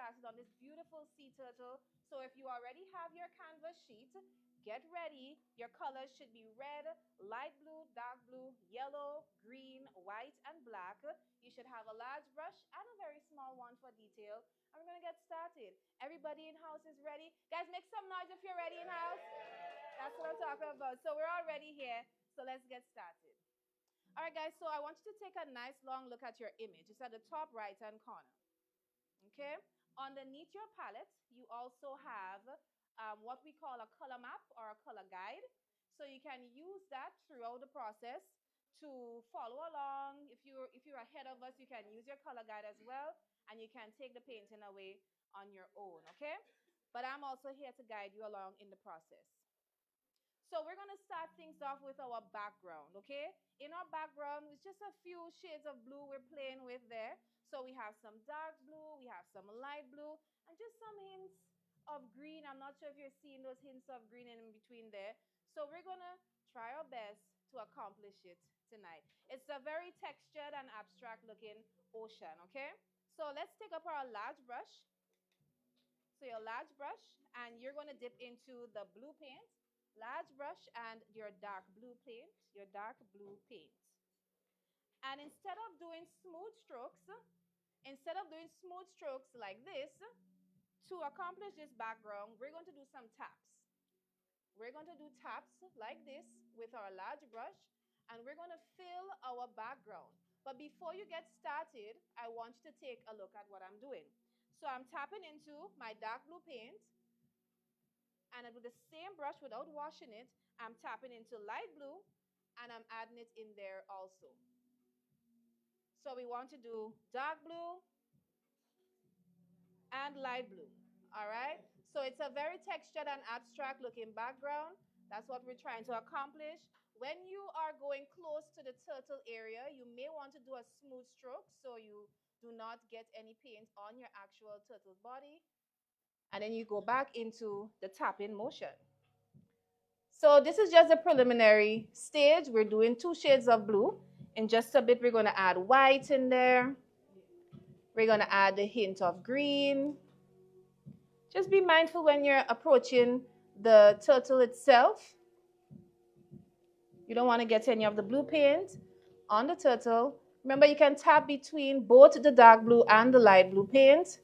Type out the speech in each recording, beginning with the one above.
started on this beautiful sea turtle. So if you already have your canvas sheet, get ready. Your colors should be red, light blue, dark blue, yellow, green, white, and black. You should have a large brush and a very small one for detail. And we're going to get started. Everybody in house is ready. Guys, make some noise if you're ready in house. That's what I'm talking about. So we're all ready here. So let's get started. All right, guys, so I want you to take a nice long look at your image. It's at the top right-hand corner, okay? Underneath your palette, you also have what we call a color map or a color guide. So you can use that throughout the process to follow along. If you're ahead of us, you can use your color guide as well, and you can take the painting away on your own, okay? But I'm also here to guide you along in the process. So we're going to start things off with our background, okay? In our background, it's just a few shades of blue we're playing with there. So we have some dark blue, we have some light blue, and just some hints of green. I'm not sure if you're seeing those hints of green in between there. So we're going to try our best to accomplish it tonight. It's a very textured and abstract looking ocean, okay? So let's take up our large brush. So your large brush, and you're going to dip into the blue paint. Large brush and your dark blue paint, And instead of doing smooth strokes, like this, to accomplish this background, we're going to do some taps. We're going to do taps like this with our large brush, and we're going to fill our background. But before you get started, I want you to take a look at what I'm doing. So I'm tapping into my dark blue paint, and with the same brush without washing it, I'm tapping into light blue, and I'm adding it in there also. So we want to do dark blue and light blue, all right? So it's a very textured and abstract looking background. That's what we're trying to accomplish. When you are going close to the turtle area, you may want to do a smooth stroke so you do not get any paint on your actual turtle's body. And then you go back into the tapping motion. So this is just a preliminary stage. We're doing 2 shades of blue. In just a bit, we're going to add white in there. We're going to add a hint of green. Just be mindful when you're approaching the turtle itself. You don't want to get any of the blue paint on the turtle. Remember, you can tap between both the dark blue and the light blue paint.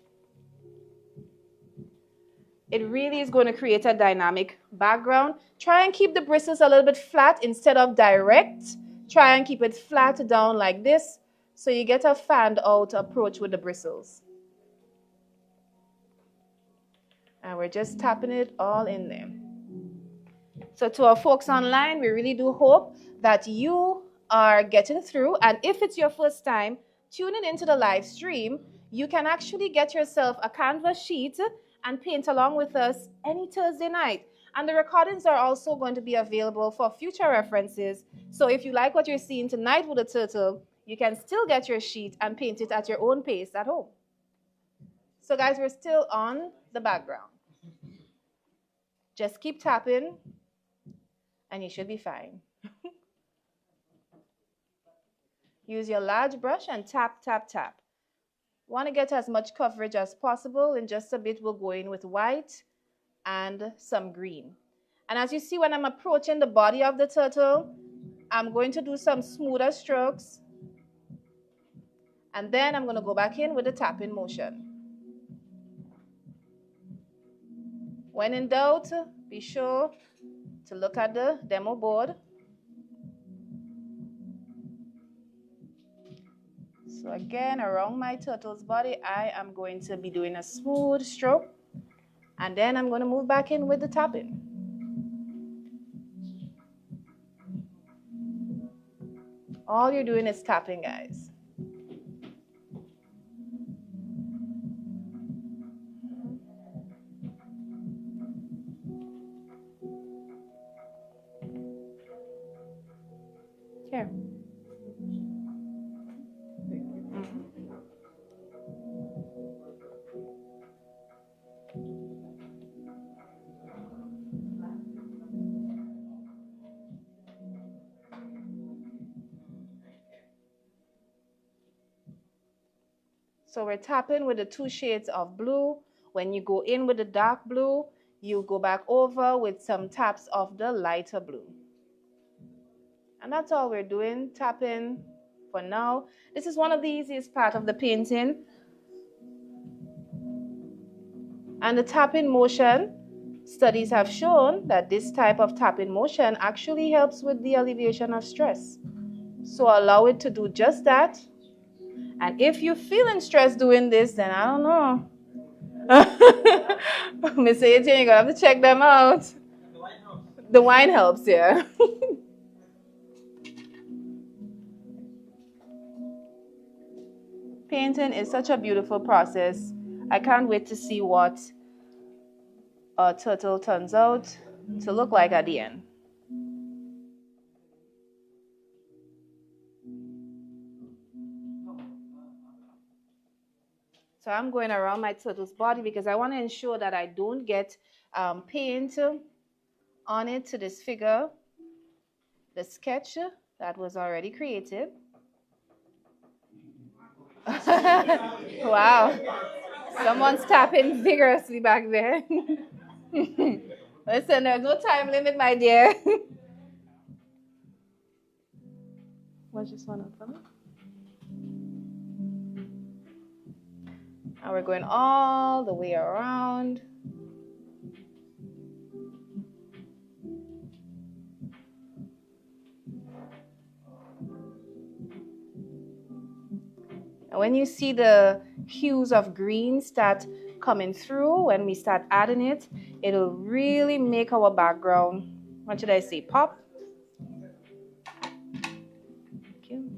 It really is going to create a dynamic background. Try and keep the bristles a little bit flat instead of direct. Try and keep it flat down like this so you get a fanned out approach with the bristles. And we're just tapping it all in there. So to our folks online, we really do hope that you are getting through. And if it's your first time tuning into the live stream, you can actually get yourself a canvas sheet and paint along with us any Thursday night. And the recordings are also going to be available for future references. So if you like what you're seeing tonight with the turtle, you can still get your sheet and paint it at your own pace at home. So guys, we're still on the background. Just keep tapping, and you should be fine. Use your large brush and tap, tap, tap. Want to get as much coverage as possible. In just a bit, we'll go in with white and some green. And as you see, when I'm approaching the body of the turtle, I'm going to do some smoother strokes. And then I'm going to go back in with the tapping motion. When in doubt, be sure to look at the demo board. So again, around my turtle's body, I am going to be doing a smooth stroke. And then I'm going to move back in with the tapping. All you're doing is tapping, guys. Here. So we're tapping with the 2 shades of blue. When you go in with the dark blue, you go back over with some taps of the lighter blue. And that's all we're doing, tapping for now. This is one of the easiest part of the painting. And the tapping motion, studies have shown that this type of tapping motion actually helps with the alleviation of stress. So allow it to do just that. And if you're feeling stressed doing this, then I don't know. Miss 18, you're gonna have to check them out. The wine helps, yeah. Painting is such a beautiful process. I can't wait to see what a turtle turns out to look like at the end. So I'm going around my turtle's body because I want to ensure that I don't get paint on it to disfigure the sketch that was already created. Wow. Someone's tapping vigorously back there. Listen, there's no time limit, my dear. What's this one up for me? And we're going all the way around. And when you see the hues of green start coming through, when we start adding it, it'll really make our background, what should I say, pop? Thank you.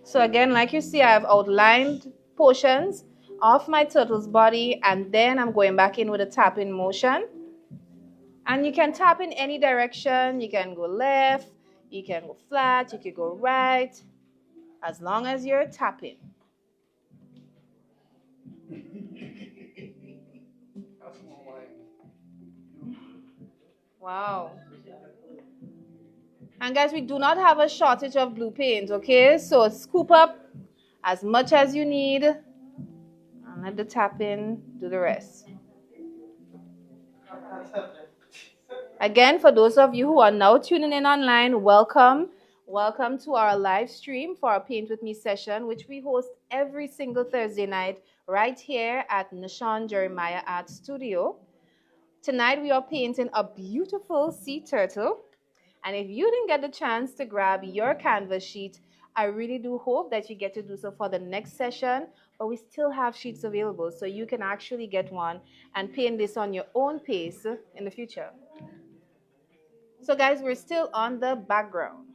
So again, like you see, I've outlined portions of my turtle's body, and then I'm going back in with a tapping motion. And you can tap in any direction. You can go left, you can go flat, you can go right, as long as you're tapping. Wow. And guys, we do not have a shortage of blue paint, okay? So scoop up as much as you need and let the tapping do the rest. Again, for those of you who are now tuning in online, welcome. Welcome to our live stream for our Paint With Me session, which we host every single Thursday night right here at Nishan Jeremiah Art Studio. Tonight we are painting a beautiful sea turtle. And if you didn't get the chance to grab your canvas sheet, I really do hope that you get to do so for the next session. But we still have sheets available, so you can actually get one and paint this on your own pace in the future. So guys, we're still on the background.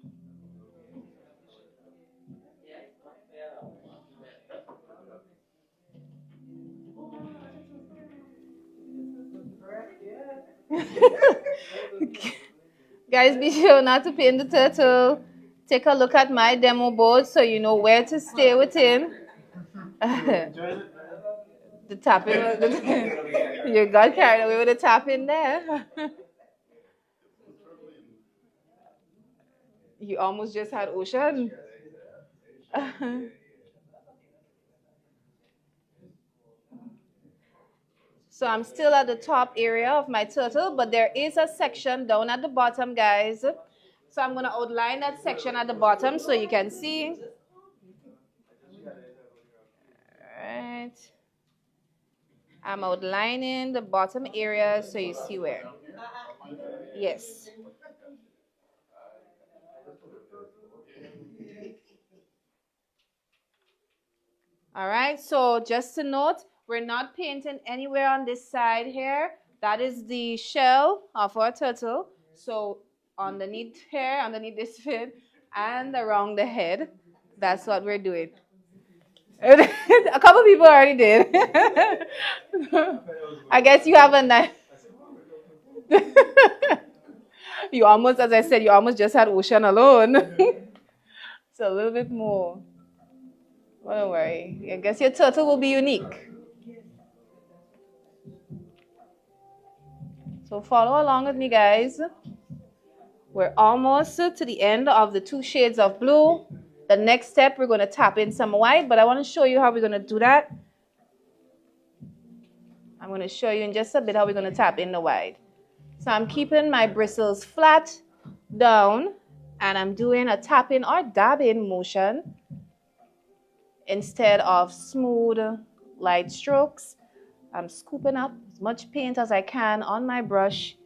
Guys, be sure not to paint the turtle. Take a look at my demo board so you know where to stay with him. The tapping, you got carried away with the tapping there. You almost just had ocean. So I'm still at the top area of my turtle, but there is a section down at the bottom, guys. So I'm going to outline that section at the bottom so you can see. All right. I'm outlining the bottom area so you see where. Yes. All right, so just to note, we're not painting anywhere on this side here. That is the shell of our turtle. So underneath here, underneath this fin, and around the head, that's what we're doing. A couple people already did. I guess you have a nice... You almost, as I said, you almost just had ocean alone. It's a little bit more. Well, don't worry. I guess your turtle will be unique. So follow along with me, guys. We're almost to the end of the 2 shades of blue. The next step, we're going to tap in some white, but I want to show you how we're going to do that. I'm going to show you in just a bit how we're going to tap in the white. So I'm keeping my bristles flat down, and I'm doing a tap in or dab in motion instead of smooth, light strokes. I'm scooping up as much paint as I can on my brush,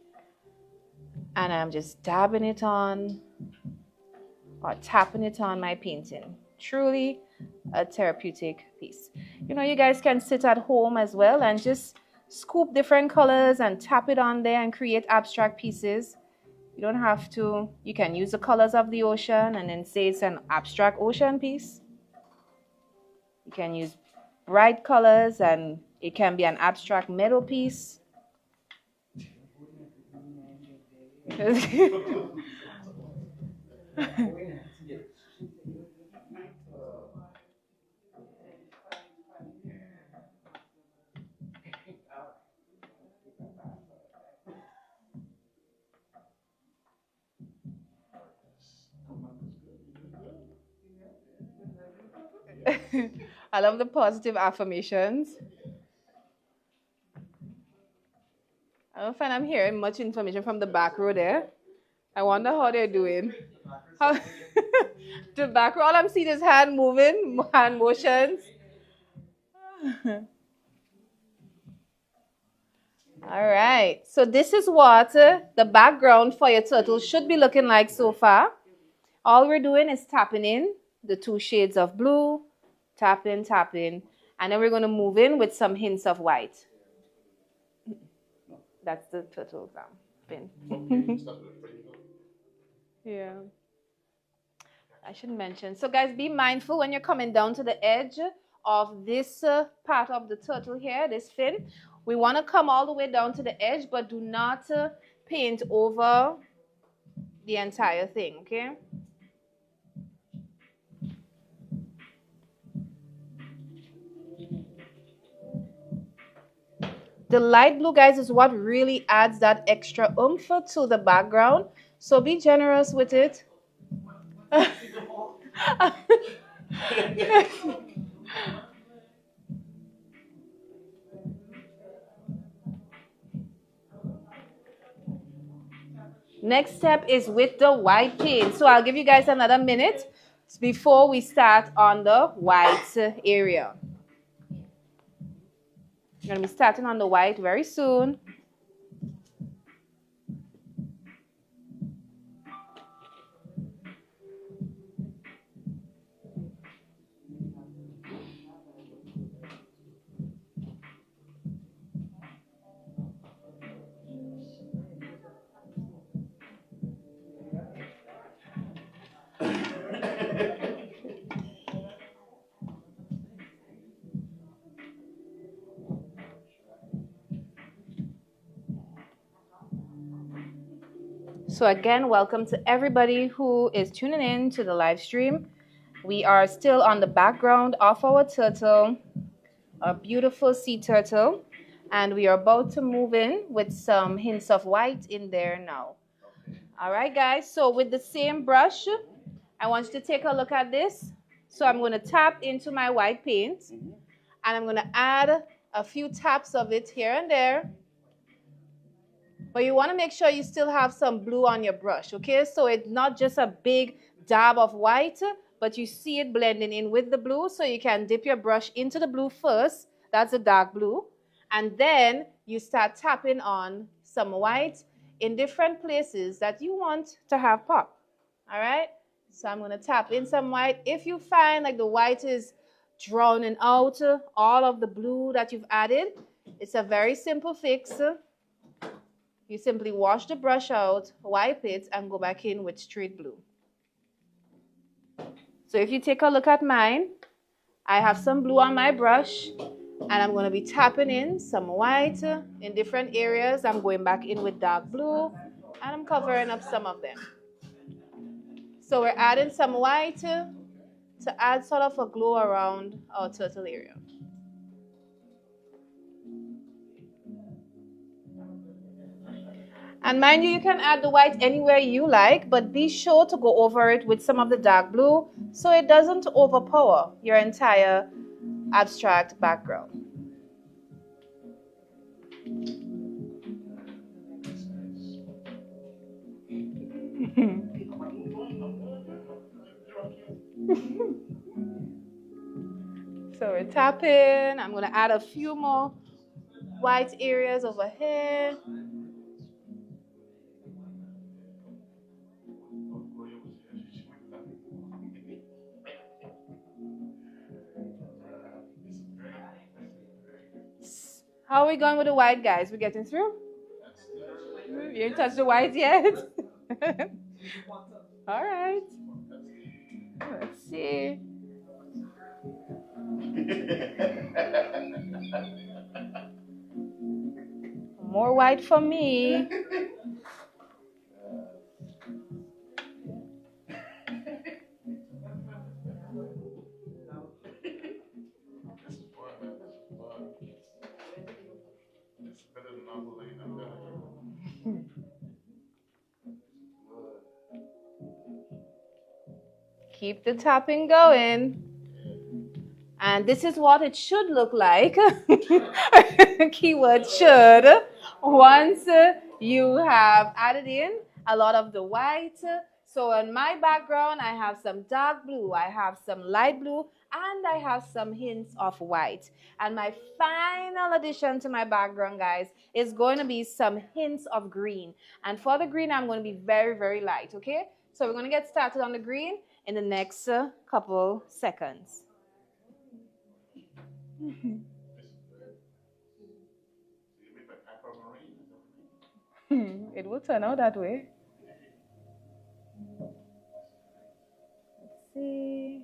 and I'm just dabbing it on or tapping it on my painting. Truly a therapeutic piece. You know, you guys can sit at home as well and just scoop different colors and tap it on there and create abstract pieces. You don't have to, you can use the colors of the ocean and then say it's an abstract ocean piece. You can use bright colors and it can be an abstract metal piece. I love the positive affirmations. I don't find I'm hearing much information from the back row there. I wonder how they're doing. How the back row, all I'm seeing is hand moving, hand motions. All right, so this is what the background for your turtle should be looking like so far. All we're doing is tapping in the 2 shades of blue, tapping, tapping, and then we're going to move in with some hints of white. That's the turtle spin. Yeah. I should mention. So guys, be mindful when you're coming down to the edge of this part of the turtle here, this fin. We want to come all the way down to the edge, but do not paint over the entire thing, okay? The light blue, guys, is what really adds that extra oomph to the background. So be generous with it. Next step is with the white paint. So I'll give you guys another minute before we start on the white area. I'm going to be starting on the white very soon. So again, welcome to everybody who is tuning in to the live stream. We are still on the background of our turtle, a beautiful sea turtle, and we are about to move in with some hints of white in there now. All right, guys, so with the same brush, I want you to take a look at this. So I'm going to tap into my white paint, and I'm going to add a few taps of it here and there. But you want to make sure you still have some blue on your brush, okay? So it's not just a big dab of white, but you see it blending in with the blue. So you can dip your brush into the blue first. That's a dark blue. And then you start tapping on some white in different places that you want to have pop, all right? So I'm going to tap in some white. If you find like the white is drowning out all of the blue that you've added, it's a very simple fix. You simply wash the brush out, wipe it, and go back in with straight blue. So if you take a look at mine, I have some blue on my brush, and I'm going to be tapping in some white in different areas. I'm going back in with dark blue, and I'm covering up some of them. So we're adding some white to add sort of a glow around our turtle area. And mind you, you can add the white anywhere you like, but be sure to go over it with some of the dark blue so it doesn't overpower your entire abstract background. So we're tapping. I'm going to add a few more white areas over here. How are we going with the white, guys? We're getting through? You didn't touch the white yet? All right. Let's see. More white for me. Keep the tapping going. And this is what it should look like. Keyword should. Once you have added in a lot of the white. So in my background, I have some dark blue, I have some light blue, and I have some hints of white. And my final addition to my background, guys, is going to be some hints of green. And for the green, I'm going to be very, very light, okay? So we're going to get started on the green in the next couple seconds. It will turn out that way. Let's see.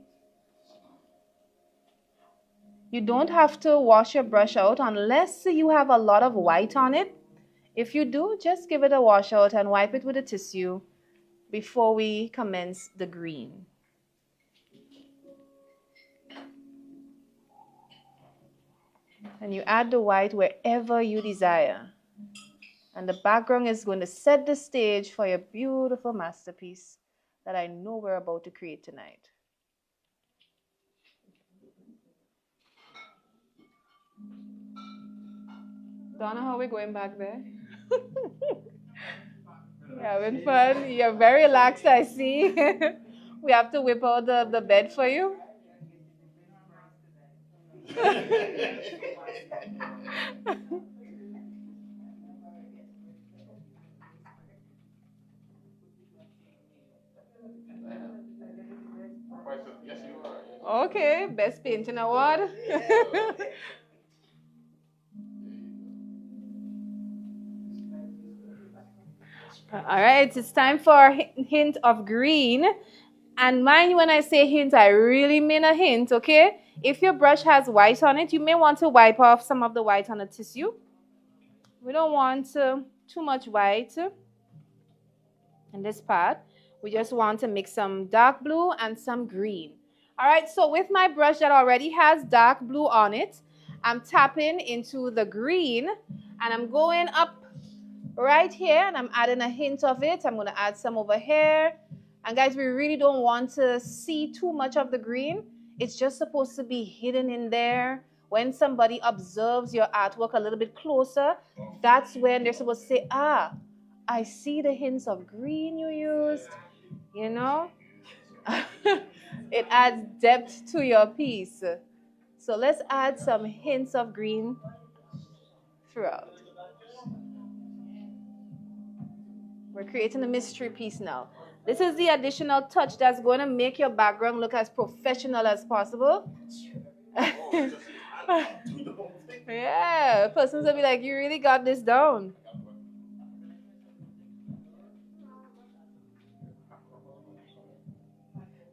You don't have to wash your brush out unless you have a lot of white on it. If you do, just give it a wash out and wipe it with a tissue before we commence the green. And you add the white wherever you desire. And the background is going to set the stage for your beautiful masterpiece that I know we're about to create tonight. Donna, how are we going back there? You're having fun? You're very relaxed, I see. We have to whip out the bed for you. Okay, best painting award. All right, it's time for a hint of green. And mind you, when I say hint, I really mean a hint, okay? If your brush has white on it, you may want to wipe off some of the white on the tissue. We don't want too much white in this part. We just want to mix some dark blue and some green. All right, so with my brush that already has dark blue on it, I'm tapping into the green and I'm going up right here and I'm adding a hint of it. I'm going to add some over here. And guys, we really don't want to see too much of the green. It's just supposed to be hidden in there. When somebody observes your artwork a little bit closer, that's when they're supposed to say, ah, I see the hints of green you used, you know. It adds depth to your piece. So let's add some hints of green throughout. We're creating a mystery piece now. This is the additional touch that's going to make your background look as professional as possible. Yeah, persons will be like, you really got this down.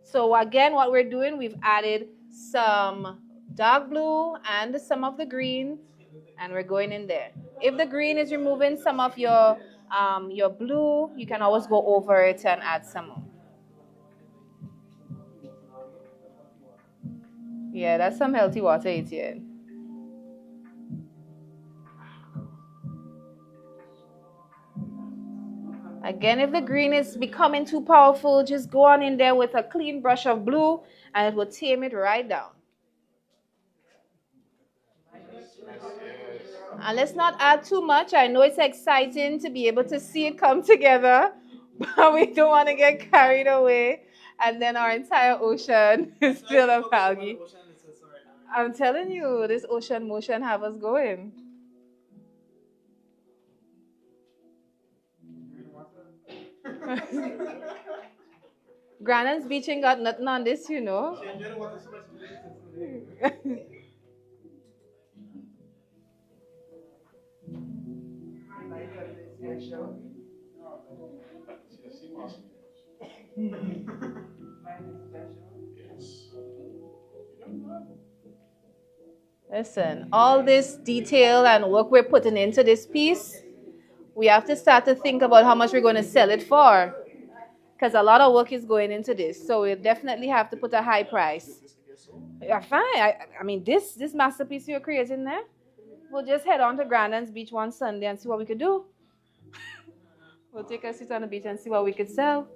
So again, what we're doing, we've added some dark blue and some of the green, and we're going in there. If the green is removing some of your blue, you can always go over it and add some more. Yeah, that's some healthy water, Etienne. Again, if the green is becoming too powerful, just go on in there with a clean brush of blue and it will tame it right down. And let's not add too much. I know it's exciting to be able to see it come together, but we don't want to get carried away. And then our entire ocean is still of algae. I'm telling you, this ocean motion have us going. Grandin's Beach ain't got nothing on this, you know. Listen, all this detail and work we're putting into this piece, we have to start to think about how much we're going to sell it for. Because a lot of work is going into this. So we definitely have to put a high price. Yeah, fine. I mean, this masterpiece you're creating there, we'll just head on to Grandin's Beach one Sunday and see what we could do. We'll take a seat on the beach and see what we could sell.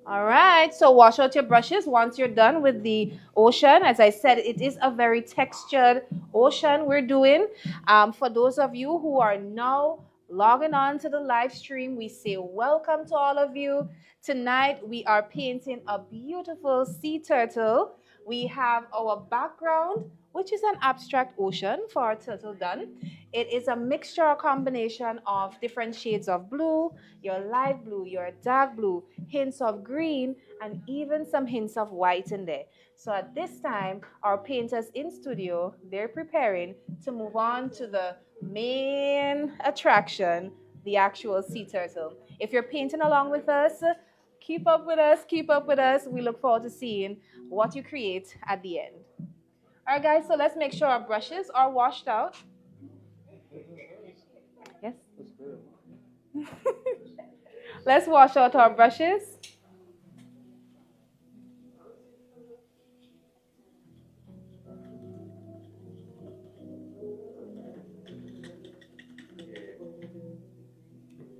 All right, so wash out your brushes once you're done with the ocean. As I said, it is a very textured ocean we're doing. For those of you who are now logging on to the live stream, we say welcome to all of you. Tonight, we are painting a beautiful sea turtle. We have our background, which is an abstract ocean for our turtle done. It is a mixture or combination of different shades of blue, your light blue, your dark blue, hints of green, and even some hints of white in there. So at this time, our painters in studio, they're preparing to move on to the main attraction, the actual sea turtle. If you're painting along with us, keep up with us, keep up with us. We look forward to seeing what you create at the end. All right, guys, so let's make sure our brushes are washed out. Yes? Let's wash out our brushes.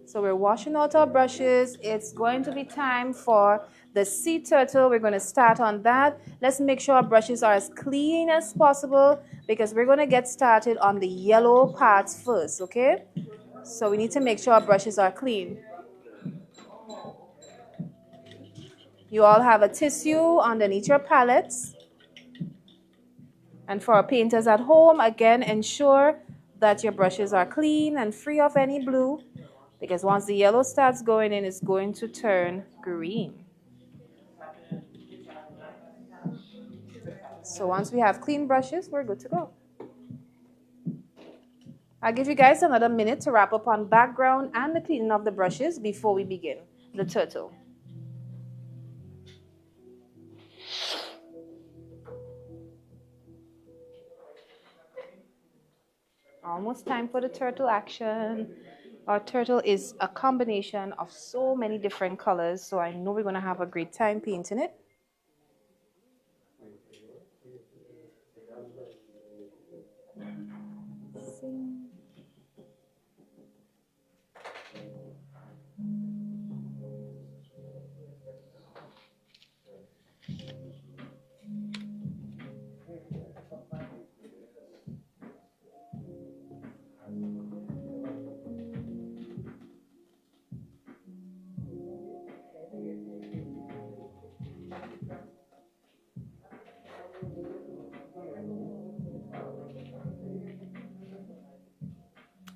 So we're washing out our brushes. It's going to be time for the sea turtle. We're going to start on that. Let's make sure our brushes are as clean as possible because we're going to get started on the yellow parts first, okay? So we need to make sure our brushes are clean. You all have a tissue underneath your palettes. And for our painters at home, again, ensure that your brushes are clean and free of any blue, because once the yellow starts going in, it's going to turn green. So once we have clean brushes, we're good to go. I'll give you guys another minute to wrap up on background and the cleaning of the brushes before we begin the turtle. Almost time for the turtle action. Our turtle is a combination of so many different colors, so I know we're going to have a great time painting it.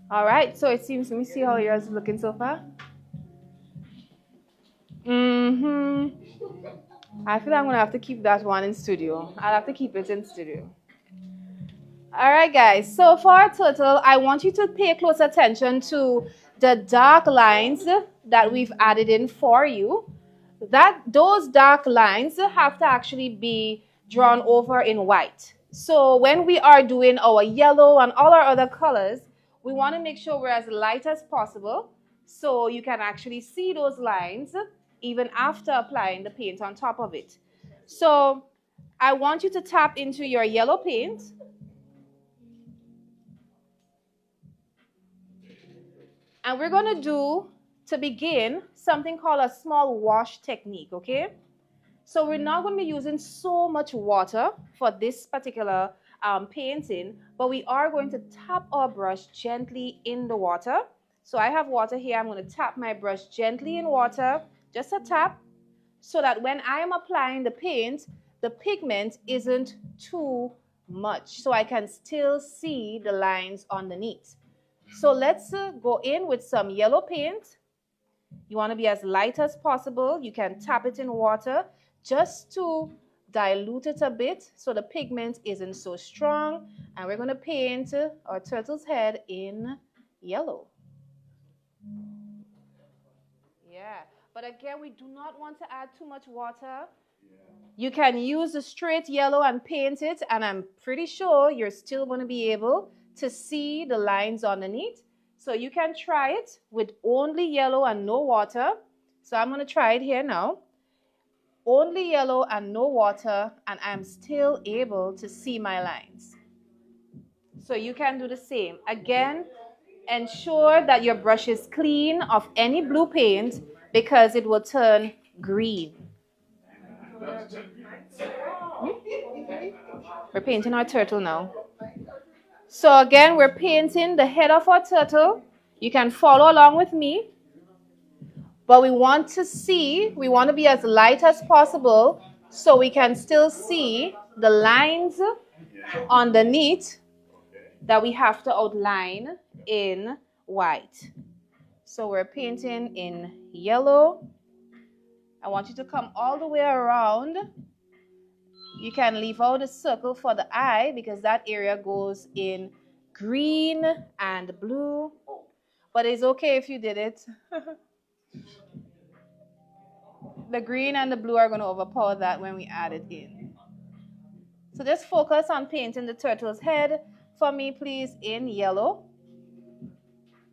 All right, so it seems, let me see how yours is looking so far. I feel I'm going to have to keep that one in studio. I'll have to keep it in studio. All right, guys, so for our turtle, I want you to pay close attention to the dark lines that we've added in for you. Those dark lines have to actually be drawn over in white. So when we are doing our yellow and all our other colors, we want to make sure we're as light as possible so you can actually see those lines even after applying the paint on top of it. So I want you to tap into your yellow paint. And we're going to do, to begin, something called a small wash technique, okay? So we're not going to be using so much water for this particular painting, but we are going to tap our brush gently in the water. So I have water here. I'm going to tap my brush gently in water, just a tap, so that when I am applying the paint, the pigment isn't too much, so I can still see the lines underneath. So let's go in with some yellow paint. You want to be as light as possible. You can tap it in water just to dilute it a bit so the pigment isn't so strong. And we're going to paint our turtle's head in yellow. Yeah, but again, we do not want to add too much water. You can use the straight yellow and paint it, and I'm pretty sure you're still going to be able to see the lines underneath. So you can try it with only yellow and no water. So I'm going to try it here now. Only yellow and no water, and I'm still able to see my lines. So you can do the same. Again, ensure that your brush is clean of any blue paint because it will turn green. We're painting our turtle now. So again, we're painting the head of our turtle. You can follow along with me. But we want to be as light as possible so we can still see the lines underneath that we have to outline in white. So we're painting in yellow. I want you to come all the way around. You can leave out a circle for the eye because that area goes in green and blue. But it's okay if you did it. The green and the blue are going to overpower that when we add it in. So just focus on painting the turtle's head for me, please, in yellow.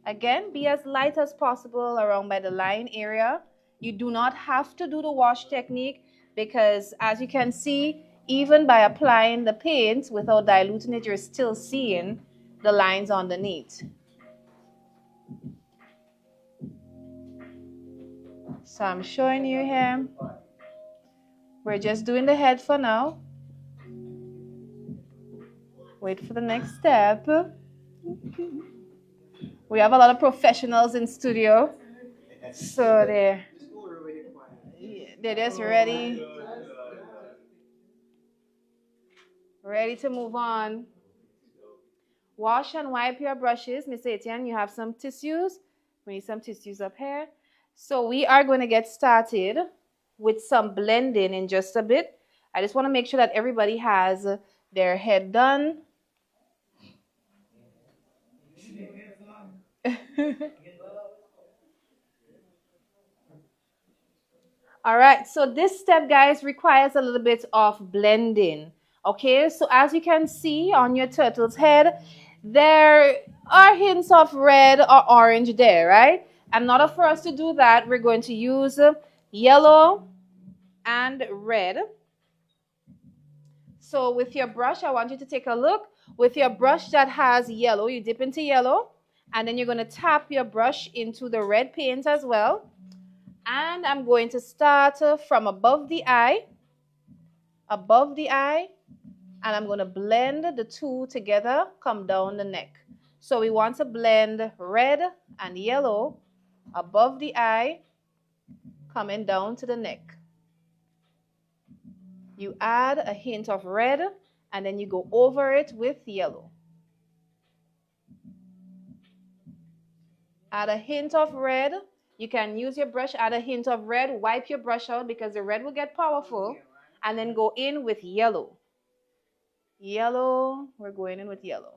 Again, be as light as possible around by the line area. You do not have to do the wash technique because, as you can see, even by applying the paint without diluting it, you're still seeing the lines underneath. So I'm showing you here. We're just doing the head for now. Wait for the next step. We have a lot of professionals in studio. So they're just ready to move on. Wash and wipe your brushes. Miss Etienne, you have some tissues. We need some tissues up here. So we are going to get started with some blending in just a bit. I just want to make sure that everybody has their head done. All right, so this step, guys, requires a little bit of blending. Okay, so as you can see on your turtle's head, there are hints of red or orange there, right? And in order for us to do that, we're going to use yellow and red. So with your brush, I want you to take a look. With your brush that has yellow, you dip into yellow, and then you're going to tap your brush into the red paint as well. And I'm going to start from above the eye, and I'm going to blend the two together, come down the neck. So we want to blend red and yellow above the eye, coming down to the neck. You add a hint of red, and then you go over it with yellow. Add a hint of red. You can use your brush, add a hint of red, wipe your brush out because the red will get powerful, and then go in with yellow. Yellow, we're going in with yellow,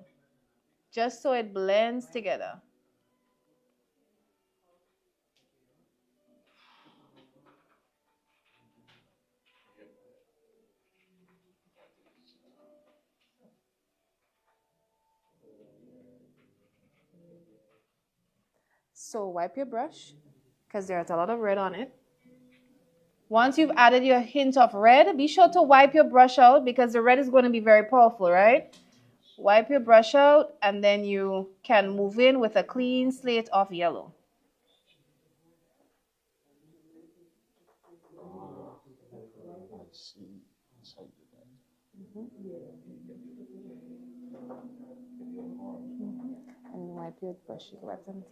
just so it blends together. So wipe your brush because there's a lot of red on it. Once you've added your hint of red, be sure to wipe your brush out because the red is going to be very powerful, right? Wipe your brush out, and then you can move in with a clean slate of yellow. And wipe your brush, you can wipe them.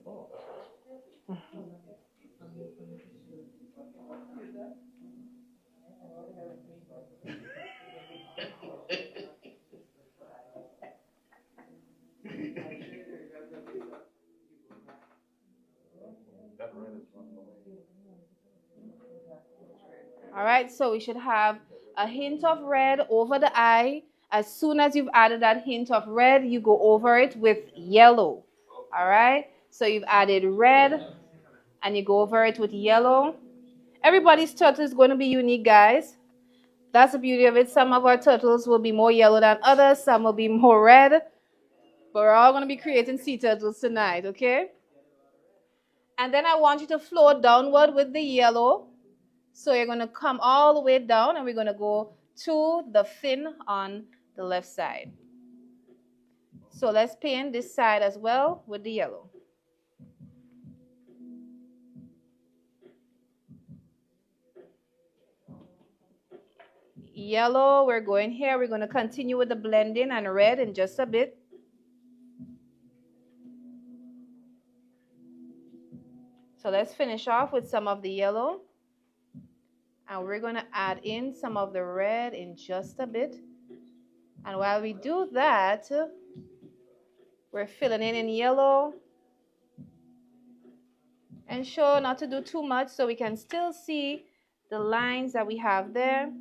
All right, so we should have a hint of red over the eye. As soon as you've added that hint of red, you go over it with yellow. All right, so you've added red and you go over it with yellow. Everybody's turtle is going to be unique, guys. That's the beauty of it. Some of our turtles will be more yellow than others. Some will be more red. But we're all going to be creating sea turtles tonight, okay? And then I want you to flow downward with the yellow. So you're going to come all the way down, and we're going to go to the fin on the left side. So let's paint this side as well with the yellow. Yellow, we're going here. We're going to continue with the blending, and red in just a bit. So let's finish off with some of the yellow. And we're going to add in some of the red in just a bit. And while we do that, we're filling in yellow. And sure not to do too much so we can still see the lines that we have there.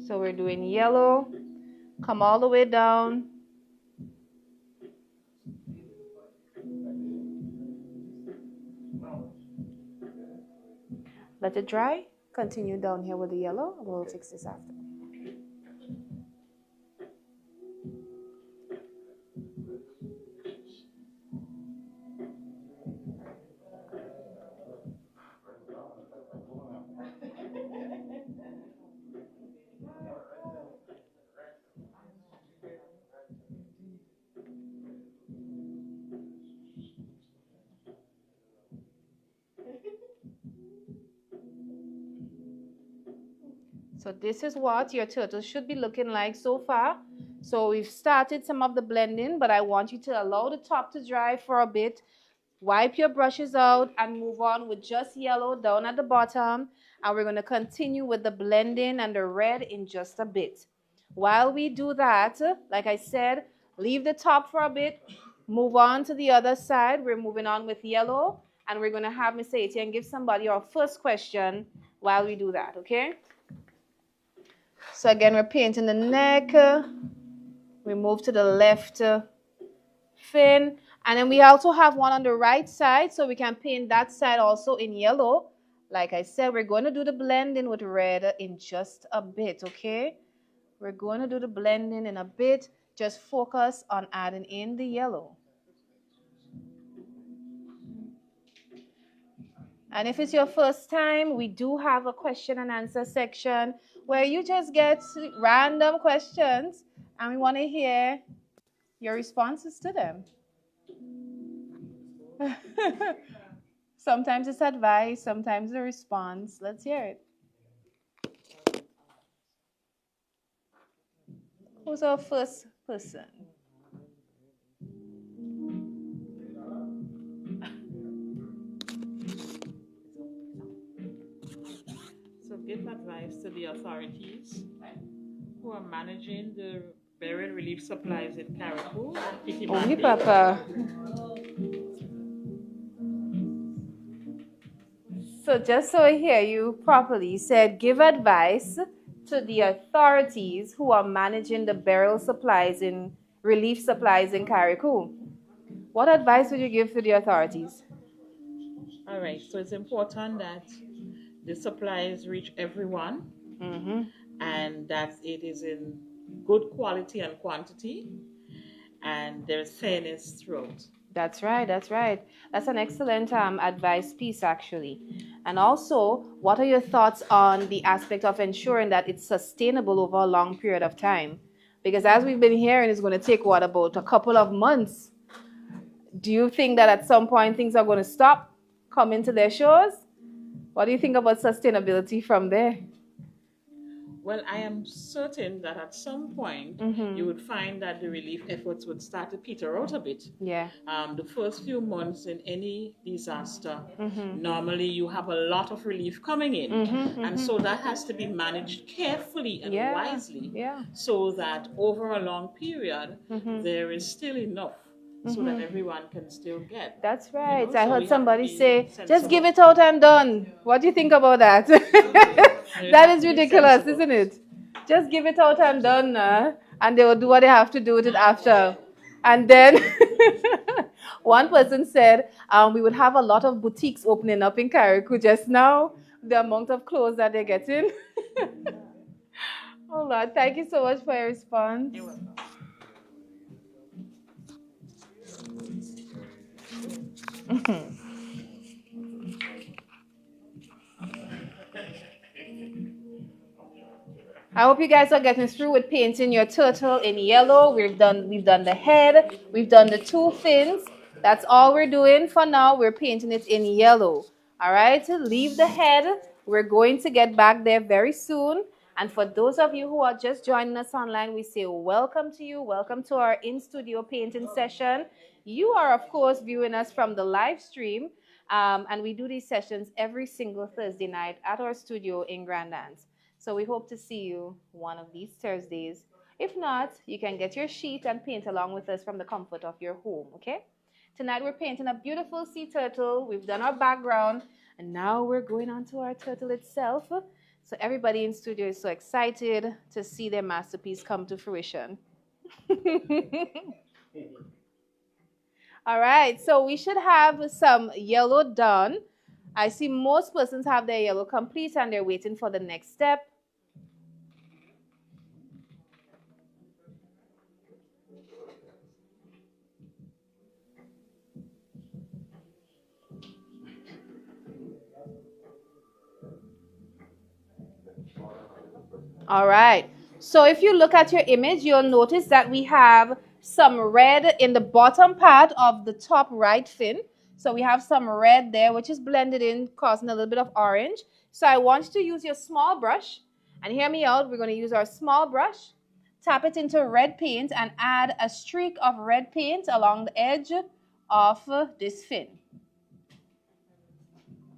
So we're doing yellow. Come all the way down. Let it dry. Continue down here with the yellow. We'll fix this after. So this is what your turtle should be looking like so far. So we've started some of the blending, but I want you to allow the top to dry for a bit. Wipe your brushes out and move on with just yellow down at the bottom. And we're going to continue with the blending and the red in just a bit. While we do that, like I said, leave the top for a bit. Move on to the other side. We're moving on with yellow. And we're going to have Miss Etienne give somebody our first question while we do that, okay? So again, we're painting the neck. We move to the left fin. And then we also have one on the right side, so we can paint that side also in yellow. Like I said, we're going to do the blending with red in just a bit, okay? We're going to do the blending in a bit. Just focus on adding in the yellow. And if it's your first time, we do have a question and answer section where you just get random questions and we want to hear your responses to them. Sometimes it's advice, sometimes a response. Let's hear it. Who's our first person? So give advice to the authorities who are managing the Beryl relief supplies in Carriacou. Oui, Papa. So just so I hear you properly, you said give advice to the authorities who are managing the Beryl supplies in relief supplies in Carriacou. What advice would you give to the authorities? All right, so it's important that the supplies reach everyone and that it is in good quality and quantity and there's fairness throughout. That's right, that's right. That's an excellent advice piece, actually. And also, what are your thoughts on the aspect of ensuring that it's sustainable over a long period of time? Because as we've been hearing, it's going to take what, about a couple of months? Do you think that at some point things are going to stop coming to their shores? What do you think about sustainability from there? Well, I am certain that at some point you would find that the relief efforts would start to peter out a bit. Yeah. The first few months in any disaster, normally you have a lot of relief coming in. And so that has to be managed carefully and wisely so that over a long period, there is still enough so that everyone can still get. That's right. You know, I so heard somebody say, sensible. just give it out, I'm done. What do you think about that? That is ridiculous, isn't it? Just give it out, I'm done. And they will do what they have to do with it after. And then one person said, we would have a lot of boutiques opening up in Carriacou just now, the amount of clothes that they're getting. Oh, Lord, thank you so much for your response. You're welcome. I hope you guys are getting through with painting your turtle in yellow. We've done the head, we've done the two fins. That's all we're doing for now. We're painting it in yellow. All right, leave the head. We're going to get back there very soon. And for those of you who are just joining us online, we say welcome to you. Welcome to our in-studio painting session. You are, of course, viewing us from the live stream. And we do these sessions every single Thursday night at our studio in Grand Anse. So we hope to see you one of these Thursdays. If not, you can get your sheet and paint along with us from the comfort of your home, okay? Tonight we're painting a beautiful sea turtle. We've done our background, and now we're going on to our turtle itself. So everybody in studio is so excited to see their masterpiece come to fruition. All right, so we should have some yellow done. I see most persons have their yellow complete and they're waiting for the next step. All right, so if you look at your image, you'll notice that we have some red in the bottom part of the top right fin. So we have some red there, which is blended in, causing a little bit of orange. So I want you to use your small brush, and hear me out, we're going to use our small brush, tap it into red paint, and add a streak of red paint along the edge of this fin.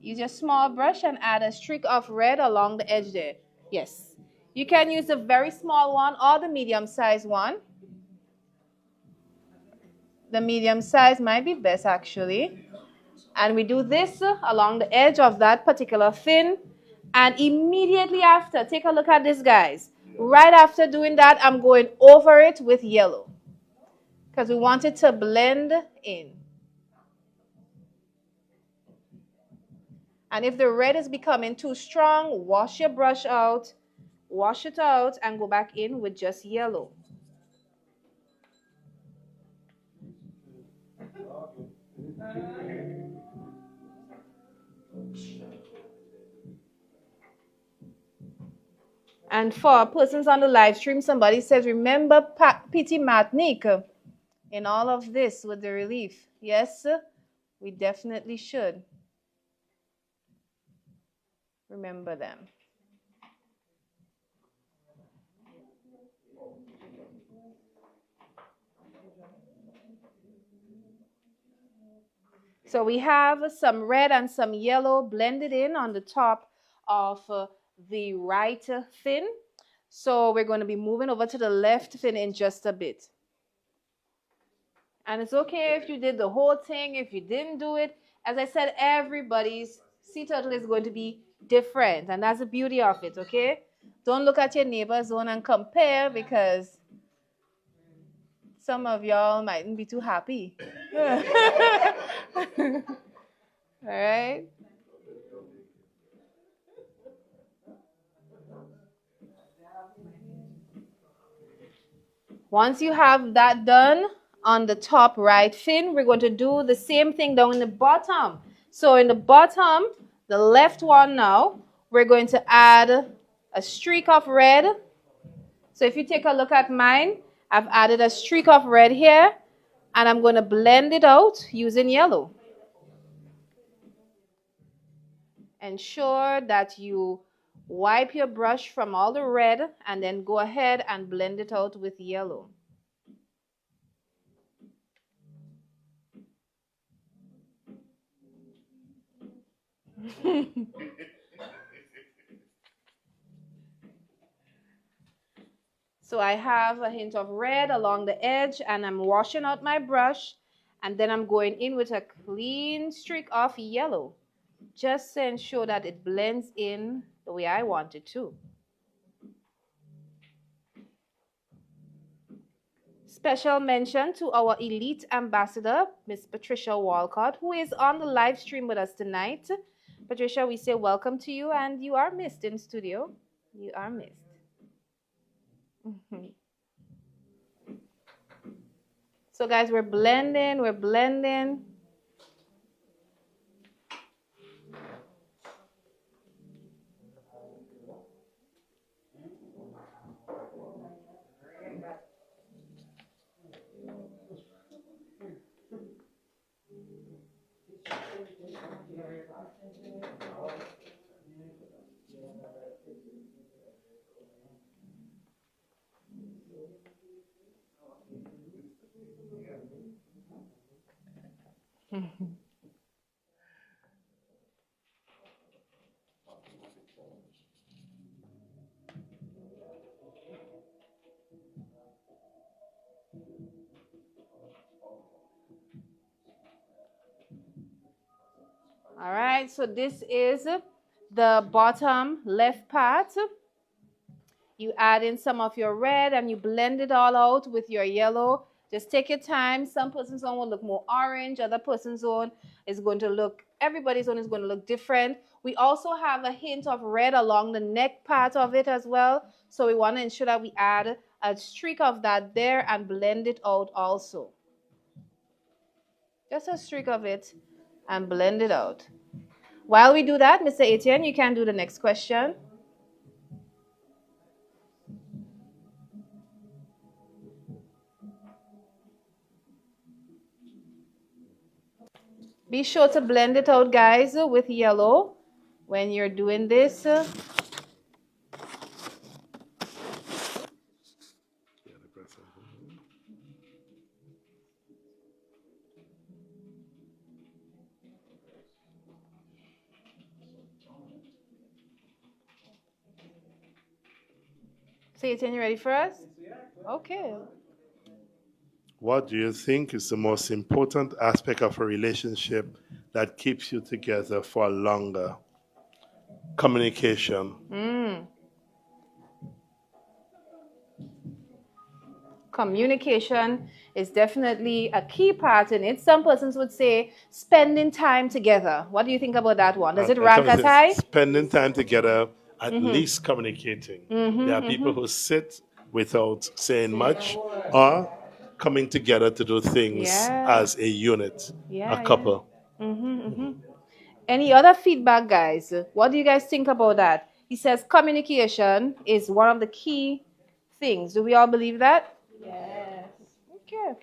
Use your small brush and add a streak of red along the edge there. Yes. You can use the very small one or the medium-sized one. The medium size might be best, actually. And we do this along the edge of that particular fin. And immediately after, take a look at this, guys. Right after doing that, I'm going over it with yellow, because we want it to blend in. And if the red is becoming too strong, wash your brush out, wash it out, and go back in with just yellow. And for persons on the live stream, somebody says, remember Petit Martinique in all of this with the relief. Yes, we definitely should remember them. So we have some red and some yellow blended in on the top of the right fin. So we're going to be moving over to the left fin in just a bit. And it's okay if you did the whole thing, if you didn't do it. As I said, everybody's sea turtle is going to be different, and that's the beauty of it, okay? Don't look at your neighbor's one and compare, because some of y'all mightn't be too happy. All right? Once you have that done on the top right fin, we're going to do the same thing down in the bottom. So in the bottom, The left one now, we're going to add a streak of red. So if you take a look at mine, I've added a streak of red here, and I'm going to blend it out using yellow. Ensure that you wipe your brush from all the red and then go ahead and blend it out with yellow. So I have a hint of red along the edge, and I'm washing out my brush, and then I'm going in with a clean streak of yellow, just to ensure that it blends in the way I want it to. Special mention to our elite ambassador, Miss Patricia Walcott, who is on the live stream with us tonight. Patricia, we say welcome to you, and you are missed in studio. You are missed. So guys, we're blending. All right, so this is the bottom left part. You add in some of your red and you blend it all out with your yellow. Just take your time. Some person's own will look more orange. Other person's own is going to look, everybody's own is going to look different. We also have a hint of red along the neck part of it as well. So we want to ensure that we add a streak of that there and blend it out also. Just a streak of it and blend it out. While we do that, Mr. Etienne, you can do the next question. Be sure to blend it out, guys, with yellow when you're doing this. Say it, you ready for us? Okay. What do you think is the most important aspect of a relationship that keeps you together for longer? Communication. Communication is definitely a key part in it. Some persons would say spending time together. What do you think about that one? Does it rank as high? Spending time together, at least communicating. There are people who sit without saying much or coming together to do things as a unit, a couple. Any other feedback, guys? What do you guys think about that? He says communication is one of the key things. Do we all believe that? Yes. Okay.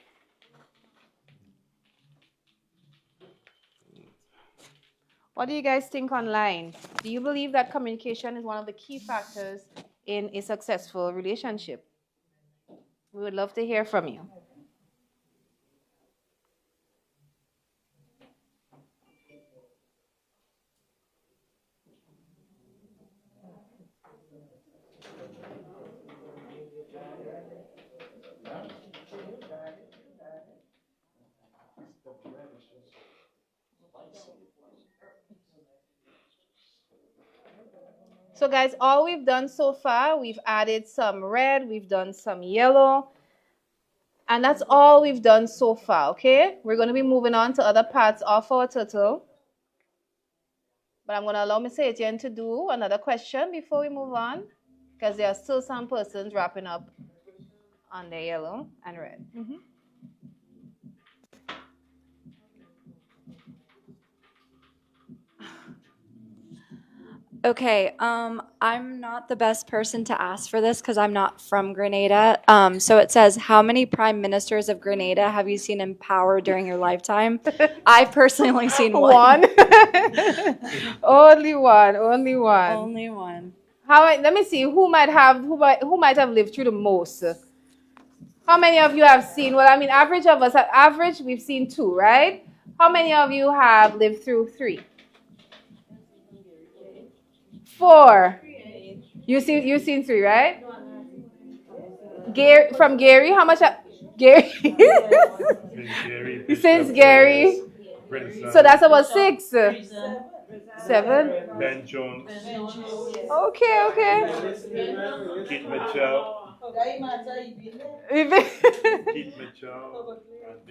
What do you guys think online? Do you believe that communication is one of the key factors in a successful relationship? We would love to hear from you. So guys, all we've done so far, we've added some red, we've done some yellow, and that's all we've done so far, okay? We're going to be moving on to other parts of our turtle. But I'm going to allow Mr. Etienne to do another question before we move on, because there are still some persons wrapping up on their yellow and red. Okay, I'm not the best person to ask for this because I'm not from Grenada. So it says, how many prime ministers of Grenada have you seen in power during your lifetime? I've personally only seen one. One. Only one. Only one. Only one. Let me see who might have lived through the most. How many of you have seen? Well, I mean, average we've seen two, right? How many of you have lived through three? Four. You've seen three, right? From Gary, how much? Gary. Since Gary. So that's about six. Seven. Ben Jones, Okay. Keith Mitchell,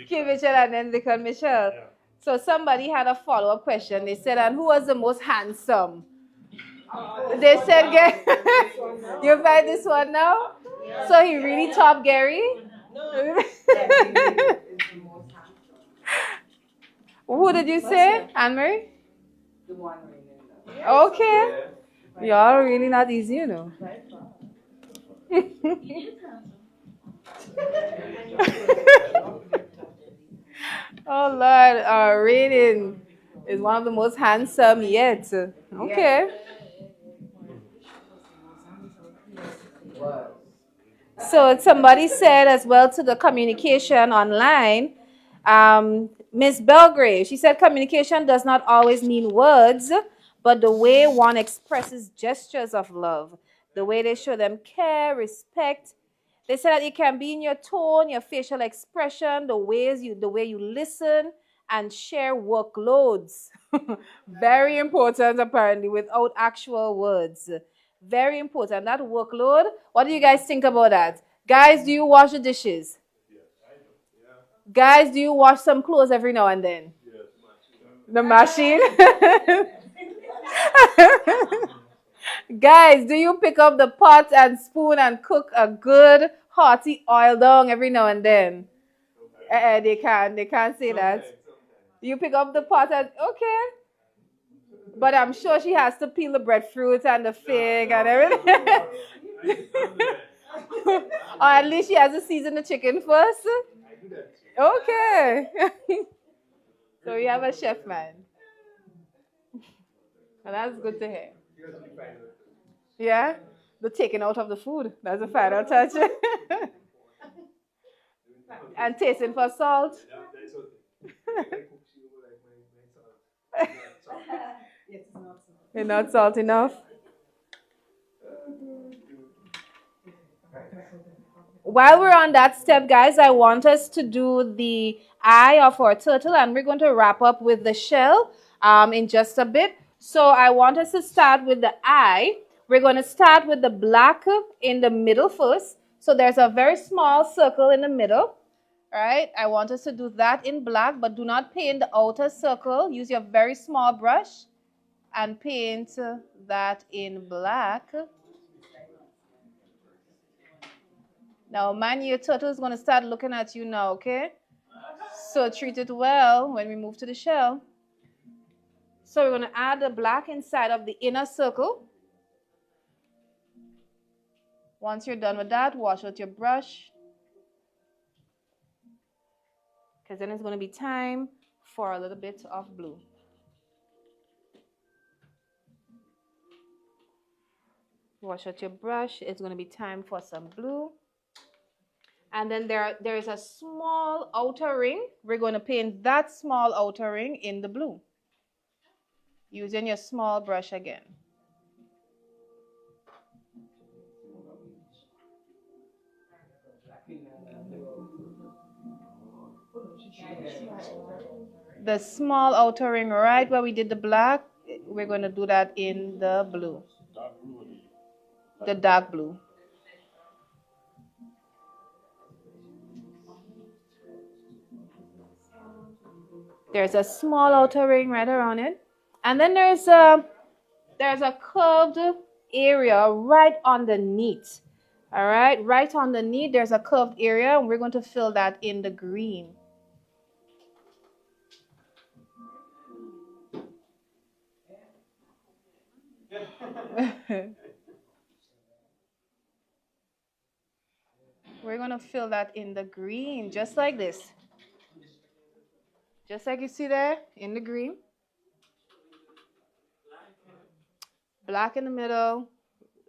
Keith Mitchell and then Dickon Mitchell. Yeah. So somebody had a follow-up question. They said, and who was the most handsome? They said, you find this one now? So he really topped Gary? Who did you say, Anne-Marie? Okay. Y'all really not easy, you know. Oh Lord, our rating is one of the most handsome yet. Okay. So somebody said as well to the communication online, Miss Belgrave, she said communication does not always mean words, but the way one expresses gestures of love, the way they show them care, respect. They said that it can be in your tone, your facial expression, the way you listen and share workloads. Very important, apparently, without actual words. Very important. That workload. What do you guys think about that? Guys, do you wash the dishes? Guys, do you wash some clothes every now and then? The machine? Guys, do you pick up the pot and spoon and cook a good hearty oil dong every now and then? They can't say that. You pick up the pot and okay. But I'm sure she has to peel the breadfruit and the fig and everything. Or at least she has to season the chicken first. Okay. So you have a chef man. And that's good to hear. Yeah? The taking out of the food. That's the final touch. And tasting for salt. You're not salt enough. While we're on that step, guys, I want us to do the eye of our turtle, and we're going to wrap up with the shell in just a bit. So I want us to start with the eye. We're going to start with the black in the middle first. So there's a very small circle in the middle. All right, I want us to do that in black, but do not paint the outer circle. Use your very small brush and paint that in black. Now, man, your turtle is going to start looking at you now, okay? So treat it well when we move to the shell. So we're going to add the black inside of the inner circle. Once you're done with that, wash out your brush. Because then it's going to be time for a little bit of blue. Wash out your brush. It's going to be time for some blue. And then there is a small outer ring. We're going to paint that small outer ring in the blue. Using your small brush again. The small outer ring right where we did the black, we're going to do that in the blue. The dark blue. There's a small outer ring right around it. And then there's a curved area right underneath. All right, right underneath there's a curved area, and we're going to fill that in the green. We're going to fill that in the green, just like this. Just like you see there in the green. Black in the middle,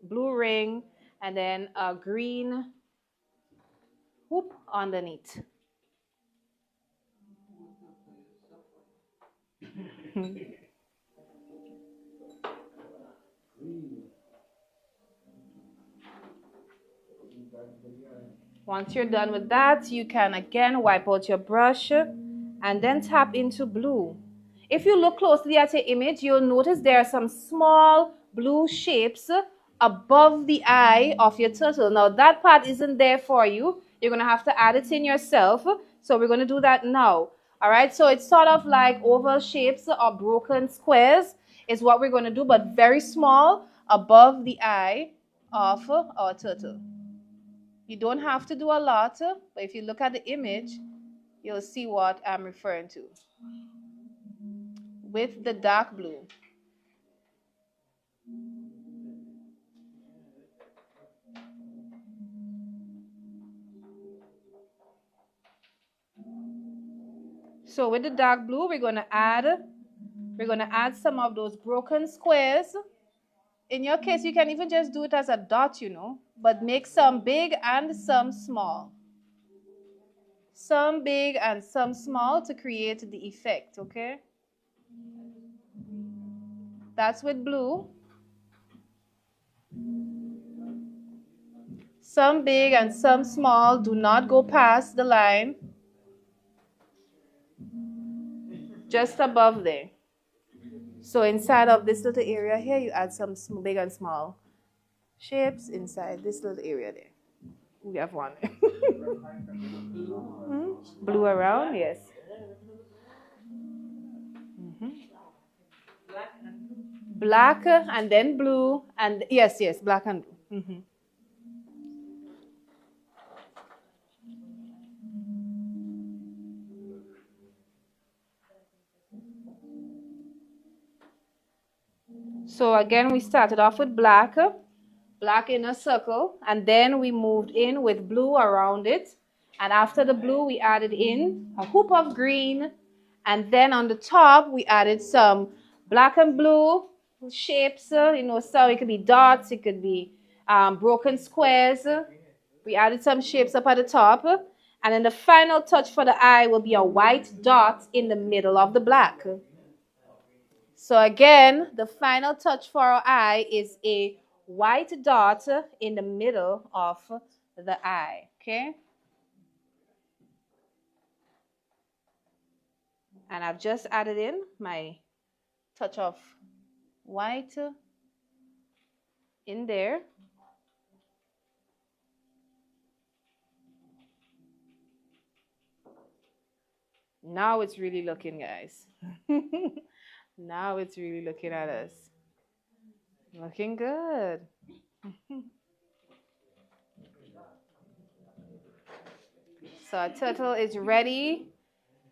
blue ring, and then a green hoop underneath. Once you're done with that, you can again wipe out your brush and then tap into blue. If you look closely at your image, you'll notice there are some small blue shapes above the eye of your turtle. Now that part isn't there for you. You're going to have to add it in yourself. So we're going to do that now. All right, so it's sort of like oval shapes or broken squares is what we're going to do, but very small above the eye of our turtle. You don't have to do a lot, but if you look at the image, you'll see what I'm referring to. With the dark blue. So with the dark blue, we're going to add some of those broken squares. In your case, you can even just do it as a dot, but make some big and some small. Some big and some small to create the effect, okay? That's with blue. Some big and some small. Do not go past the line. Just above there. So inside of this little area here, you add some big and small shapes inside this little area there. We have one. Blue around, yes. Black and then blue, and yes, black and blue. So again, we started off with black in a circle, and then we moved in with blue around it. And after the blue, we added in a hoop of green, and then on the top, we added some black and blue shapes, so it could be dots, it could be broken squares. We added some shapes up at the top, and then the final touch for the eye will be a white dot in the middle of the black. So again, the final touch for our eye is a white dot in the middle of the eye, okay? And I've just added in my touch of white in there. Now it's really looking, guys. Now it's really looking at us. Looking good. So our turtle is ready.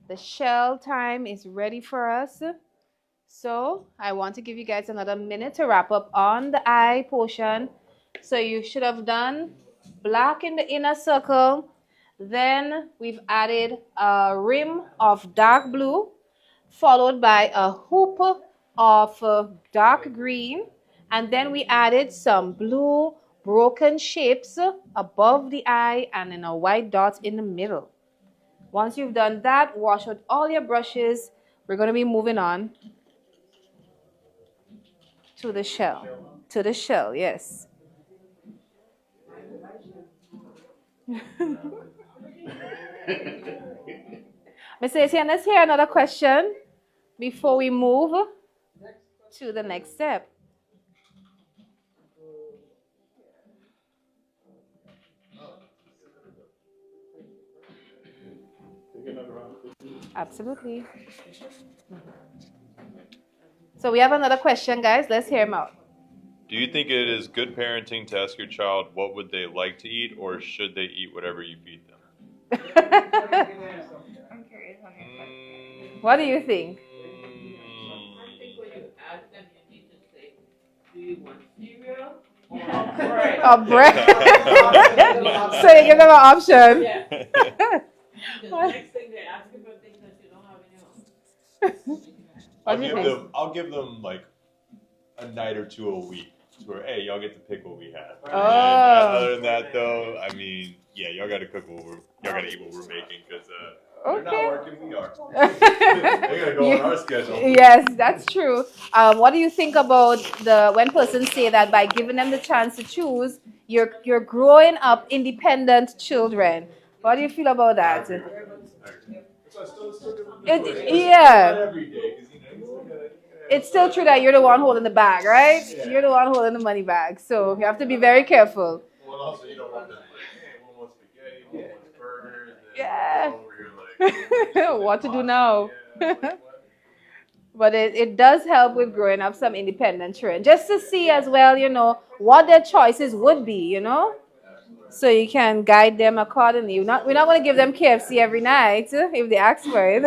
The shell time is ready for us. So I want to give you guys another minute to wrap up on the eye portion. So you should have done black in the inner circle. Then we've added a rim of dark blue, followed by a hoop of dark green, and then we added some blue broken shapes above the eye and then a white dot in the middle. Once you've done that, wash out all your brushes. We're going to be moving on to the shell. To the shell, yes. Miss Asian, let's hear another question before we move to the next step. Absolutely. So we have another question, guys. Let's hear him out. Do you think it is good parenting to ask your child what would they like to eat, or should they eat whatever you feed them? I'm curious on your question. What do you think? I think when you ask them, you need to say, do you want A bread. So you give them an option. Yeah. The next thing they ask you for things that you don't have in your house. What do you think? I'll give them like a night or two a week to where, hey, y'all get to pick what we have. Oh. And other than that, though, I mean, yeah, y'all got to cook what y'all got to eat what we're making because they're not working, we are. They got to go on our schedule. Yes, that's true. What do you think about when persons say that by giving them the chance to choose, you're growing up independent children? What do you feel about that? Yeah. It's still true that you're the one holding the bag, right? Yeah. You're the one holding the money bag. So you have to be very careful. Well, also, you don't want them like, hey, one wants spaghetti, one wants burgers. Yeah. You're like, What to do now? But it does help with growing up some independent children. Just to see as well, what their choices would be, So you can guide them accordingly. We're not going to give them KFC every night if they ask for it.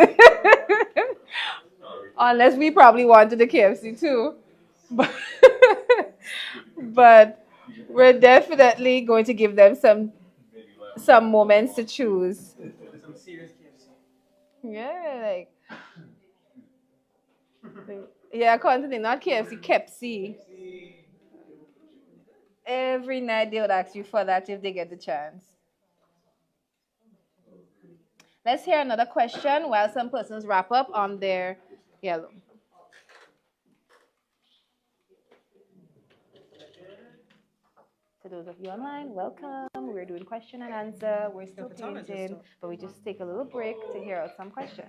Unless we probably wanted the KFC too. But we're definitely going to give them some moments to choose. Some serious KFC. Yeah, yeah, continue, not KFC, Kepsi. Every night they would ask you for that if they get the chance. Let's hear another question while some persons wrap up on their yellow. To those of you online, welcome. We're doing question and answer. We're still painting, but we just take a little break to hear out some questions.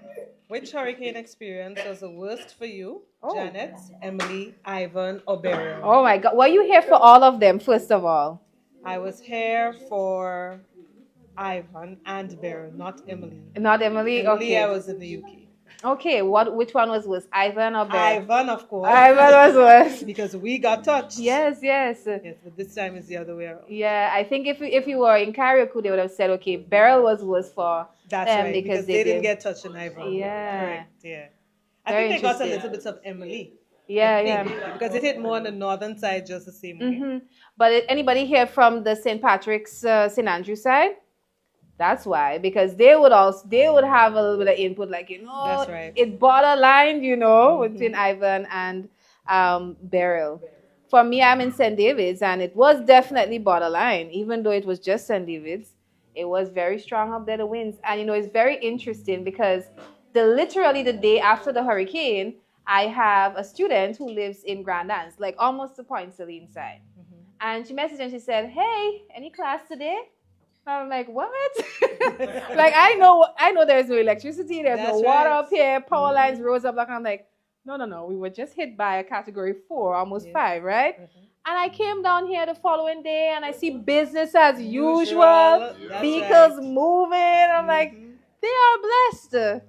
Which hurricane experience was the worst for you? Oh. Janet, Emily, Ivan, or Beryl? Oh my God. Were you here for all of them, first of all? I was here for Ivan and Beryl, not Emily. Not Emily? Emily, Okay. I was in the UK. Okay, which one was worse, Ivan or Beryl? Ivan, of course. Ivan was worse. Because we got touched. Yes. Yes, but this time it's the other way around. Yeah, I think if you were in Carriacou, they would have said, okay, Beryl was worse for That's them right, because they didn't get touched in Ivan. Yeah. Correct, yeah. I Very think they got a interesting. little bit of Emily. Yeah. Because it hit more on the northern side just the same way. Mm-hmm. But anybody here from the St. Patrick's, St. Andrew side? That's why, because they would have a little bit of input, like, That's right. it borderline, between Ivan and Beryl. For me, I'm in St. David's, and it was definitely borderline, even though it was just St. David's. It was very strong up there, the winds. And, it's very interesting because literally the day after the hurricane, I have a student who lives in Grand Anse, like almost to Point Celine side. Mm-hmm. And she messaged and she said, hey, any class today? I'm like, what? Like, I know there's no electricity, there's no water up here, power lines rose up. Like, I'm like, no, we were just hit by a category 4, almost 5, right? And I came down here the following day and I see business as usual, vehicles moving. I'm like, they are blessed.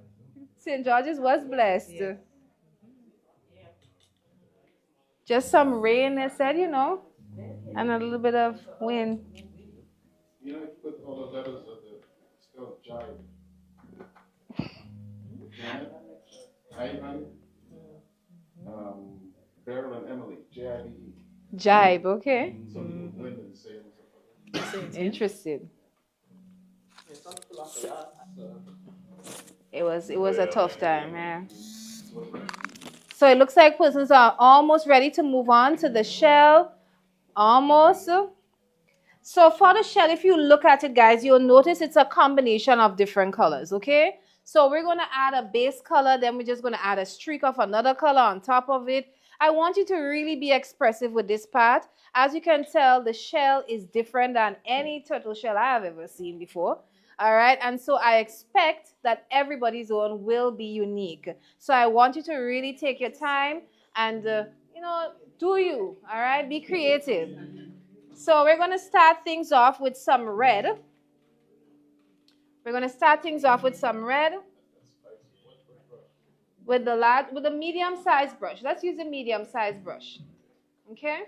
St. George's was blessed. Yeah. Just some rain, they said, and a little bit of wind. You know, you put all the letters of the spell jive. Janet, Ivan, Beryl and Emily, J-I-V-E. Jibe, okay. So wind and sail. Interesting. It was a tough time, yeah. So it looks like persons are almost ready to move on to the shell. Almost. So for the shell, if you look at it, guys, you'll notice it's a combination of different colors, okay? So we're going to add a base color, then we're just going to add a streak of another color on top of it. I want you to really be expressive with this part. As you can tell, the shell is different than any turtle shell I have ever seen before. All right, and so I expect that everybody's own will be unique. So I want you to really take your time and, do you, all right? Be creative. So we're going to start things off with some red. We're going to start things off with some red. With the medium-sized brush. Let's use a medium-sized brush. Okay?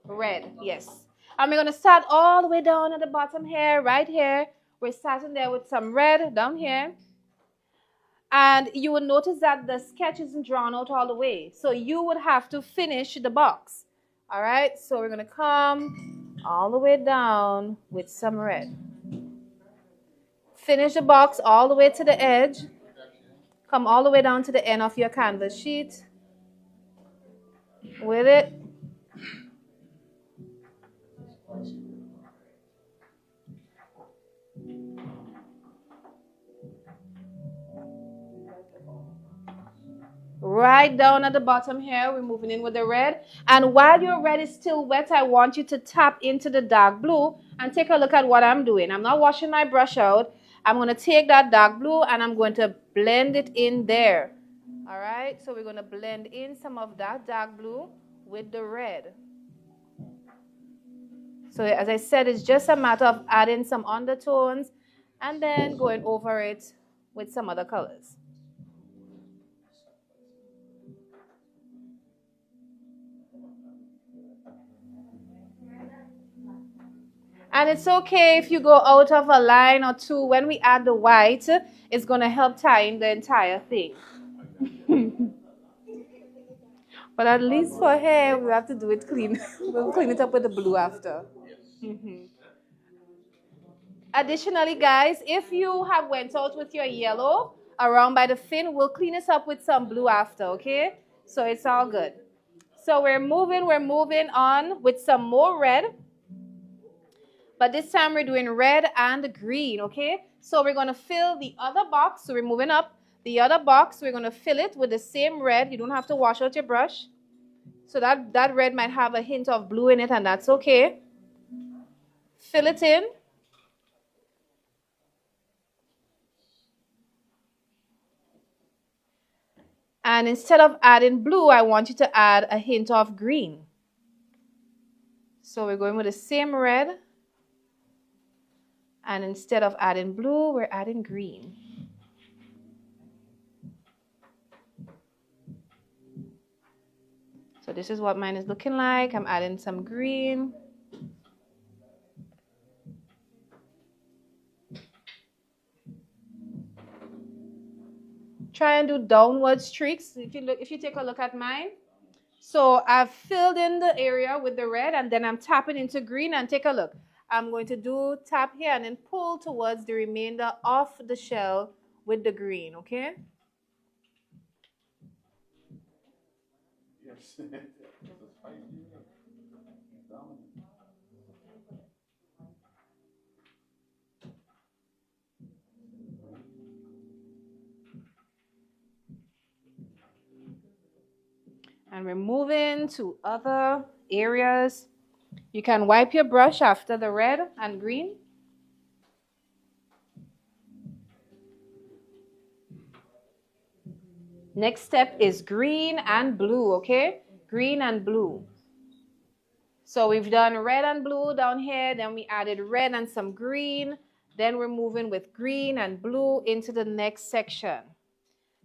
Red, yes. And we're going to start all the way down at the bottom here, right here. We're starting there with some red down here. And you will notice that the sketch isn't drawn out all the way. So you would have to finish the box. All right, so we're going to come all the way down with some red. Finish the box all the way to the edge. Come all the way down to the end of your canvas sheet with it. Right down at the bottom here, we're moving in with the red. And while your red is still wet, I want you to tap into the dark blue and take a look at what I'm doing. I'm not washing my brush out. I'm going to take that dark blue and I'm going to blend it in there. All right, so we're going to blend in some of that dark blue with the red. So as I said, it's just a matter of adding some undertones and then going over it with some other colors. And it's okay if you go out of a line or two. When we add the white, it's going to help tie in the entire thing. But at least for hair, we have to do it clean. We'll clean it up with the blue after. Additionally, guys, if you have went out with your yellow around by the fin, we'll clean this up with some blue after, okay? So it's all good. So we're moving on with some more red. But this time we're doing red and green, okay? So we're going to fill the other box. So we're moving up. The other box, we're going to fill it with the same red. You don't have to wash out your brush. So that red might have a hint of blue in it, and that's okay. Fill it in. And instead of adding blue, I want you to add a hint of green. So we're going with the same red. And instead of adding blue, we're adding green. So this is what mine is looking like. I'm adding some green. Try and do downward streaks. If you take a look at mine. So I've filled in the area with the red, and then I'm tapping into green, and take a look. I'm going to tap here and then pull towards the remainder of the shell with the green, okay? Yes. And we're moving to other areas. You can wipe your brush after the red and green. Next step is green and blue, okay? Green and blue. So we've done red and blue down here. Then we added red and some green. Then we're moving with green and blue into the next section.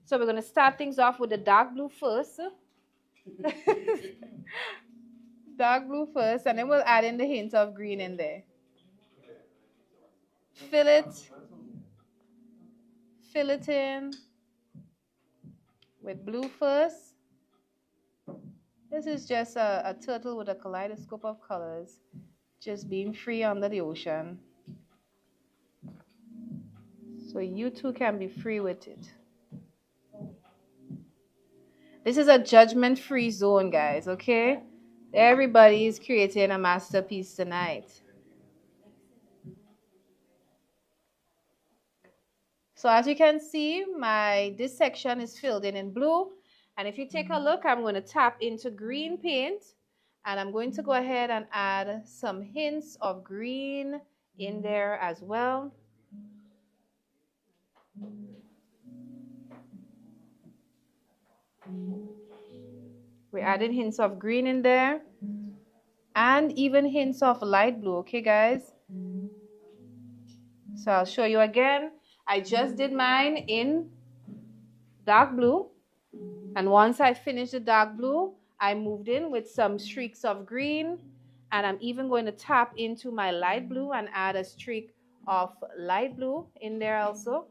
So we're going to start things off with the dark blue first. Dark blue first, and then we'll add in the hint of green in there. Fill it in with blue first. This is just a turtle with a kaleidoscope of colors, just being free under the ocean. So you too can be free with it. This is a judgment-free zone, guys, okay? Everybody is creating a masterpiece tonight. So as you can see, this section is filled in blue. And if you take a look, I'm going to tap into green paint. And I'm going to go ahead and add some hints of green in there as well. We're adding hints of green in there. And even hints of light blue, okay, guys? So I'll show you again. I just did mine in dark blue. And once I finished the dark blue, I moved in with some streaks of green. And I'm even going to tap into my light blue and add a streak of light blue in there also.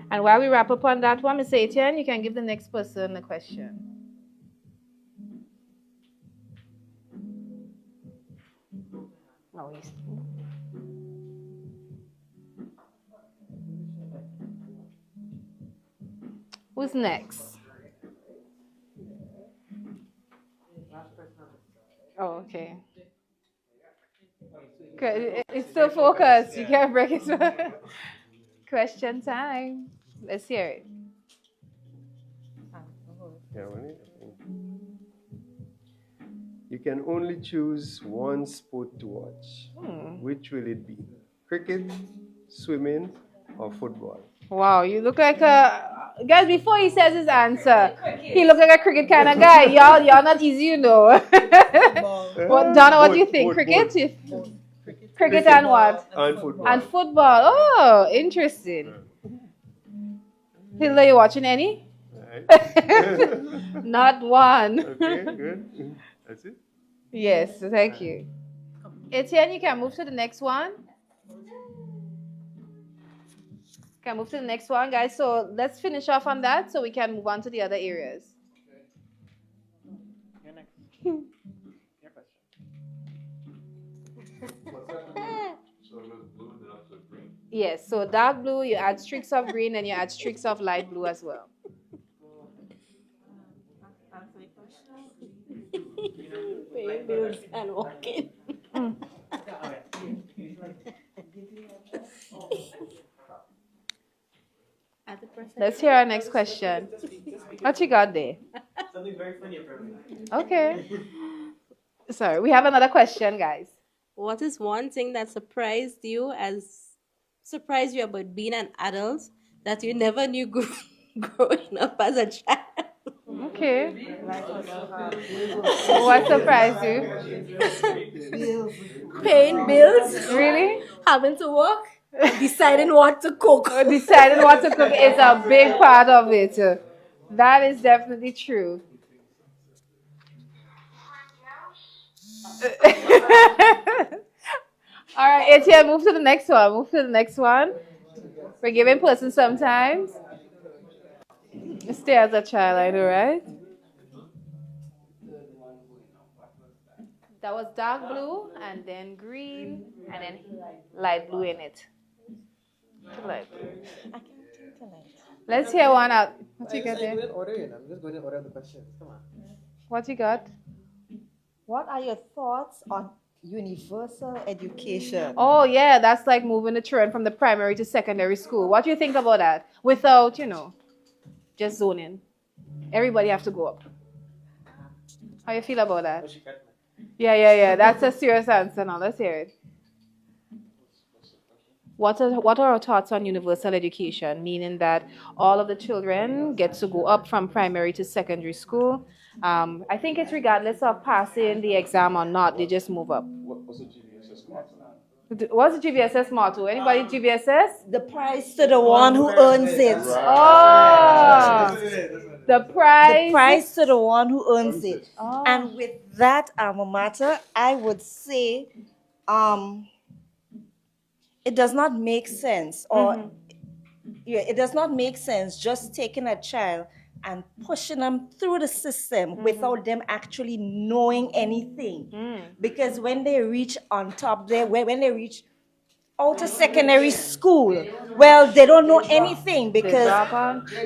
And while we wrap up on that one, Ms. Etienne, you can give the next person a question. Oh, who's next? Oh, okay. It's still focused. You can't break it. Question time. Let's hear it. You can only choose one sport to watch. Which will it be? Cricket, swimming, or football? Wow, you look like a guys. Before he says his answer, he looks like a cricket kind of guy. Y'all not easy, you know. What, Donna? What do you think? Cricket? Cricket and what? And football. And football. Oh, interesting. Hilda, you watching any? Right. Not one. Okay, good. That's it? Yes, thank you. Etienne, you can move to the next one. Can move to the next one, guys. So let's finish off on that so we can move on to the other areas. You're next. Your question. Yes, so dark blue, you add streaks of green and you add streaks of light blue as well. Pay bills and walking. Let's hear our next question. What you got there? Something very funny, apparently. Okay. Sorry, we have another question, guys. What is one thing that surprised you about being an adult that you never knew growing up as a child? Okay. What surprised you? Paying bills, Really? having to work, deciding what to cook. Deciding what to cook is a big part of it. That is definitely true. All right, Etienne, move to the next one. Move to the next one. We're giving person sometimes. Stay as a child, I know, right? That was dark blue, and then green, and then light blue in it. Light blue. Let's hear one out. What you got there? I'm just going to order the questions. Come on. What you got? What are your thoughts on universal education? Oh, yeah, that's like moving the children from the primary to secondary school. What do you think about that? Without, just zoning. Everybody have to go up. How you feel about that? Yeah. That's a serious answer now. Let's hear it. What are our thoughts on universal education? Meaning that all of the children get to go up from primary to secondary school. I think it's regardless of passing the exam or not. They just move up. What's the GBSS motto? What's the GBSS motto? Anybody GBSS? The prize to the one who earns it. Oh, the prize. The prize to the one who earns it. Oh. And with that alma mater, I would say, it does not make sense, or it does not make sense just taking a child and pushing them through the system without them actually knowing anything. Because when they reach on top there, when they reach outer secondary school, well, they don't know anything because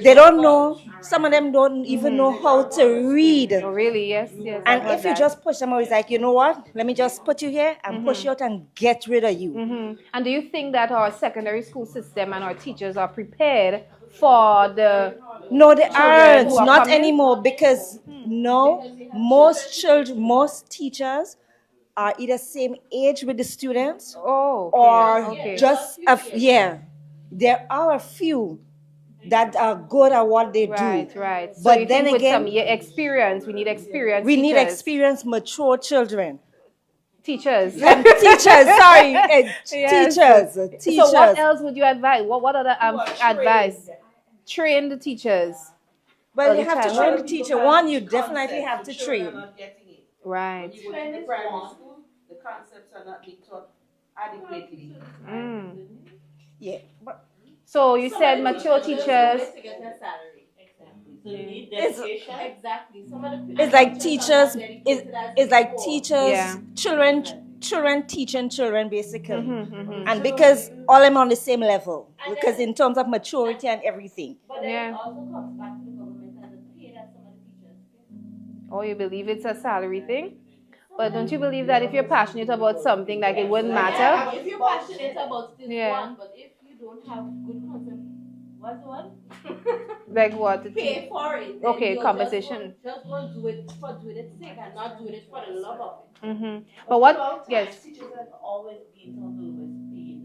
they don't know, some of them don't even know how to read. Oh, really? Yes. And if you just push them out, it's like, you know what? Let me just put you here and push you out and get rid of you. And do you think that our secondary school system and our teachers are prepared for the... No, they aren't. who are Not coming? anymore, because most teachers are either same age with the students or just there are a few that are good at what they do. Right. So But you then think again, with some experience, we need experience. we need experienced, mature children. Teachers. Teachers, sorry. Yes. Teachers. So what else would you advise? What other advice? Train the teachers. Well, you have to train the teacher. One, you definitely have to train. Right. In primary school, the concepts are not being taught adequately. Yeah, but So you said mature teachers. To get their salary. Exactly. So you need It's- dedication. Exactly. Some of the It's like teachers. It's like teachers. Yeah. Children teaching children basically, and because all I'm on the same level, because in terms of maturity and everything. But then it also comes back to the government and the pay that some of the teachers get. Oh, you believe it's a salary thing? But don't you believe that if you're passionate about something, like it wouldn't matter? Yeah, if you're passionate about it, Yeah. one. But if you don't have good concept, what's the one? Like what? Pay for it. Okay, You're compensation. Just go and do it for doing its sake and not doing it for the love of it. But what? Yes. Teachers have always been some of the lowest paid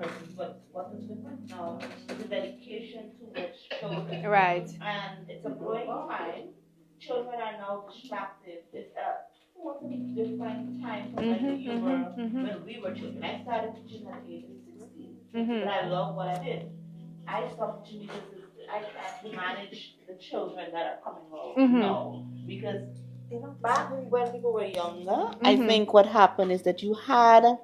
persons, but what is different now is the dedication towards children. Right. And it's a growing time. Children are now distracted. It's a totally different time from when we were children. I started teaching at the age of 16, but I love what I did. I stopped teaching because I have to manage the children that are coming out now. Because back when people were younger, I think what happened is that you had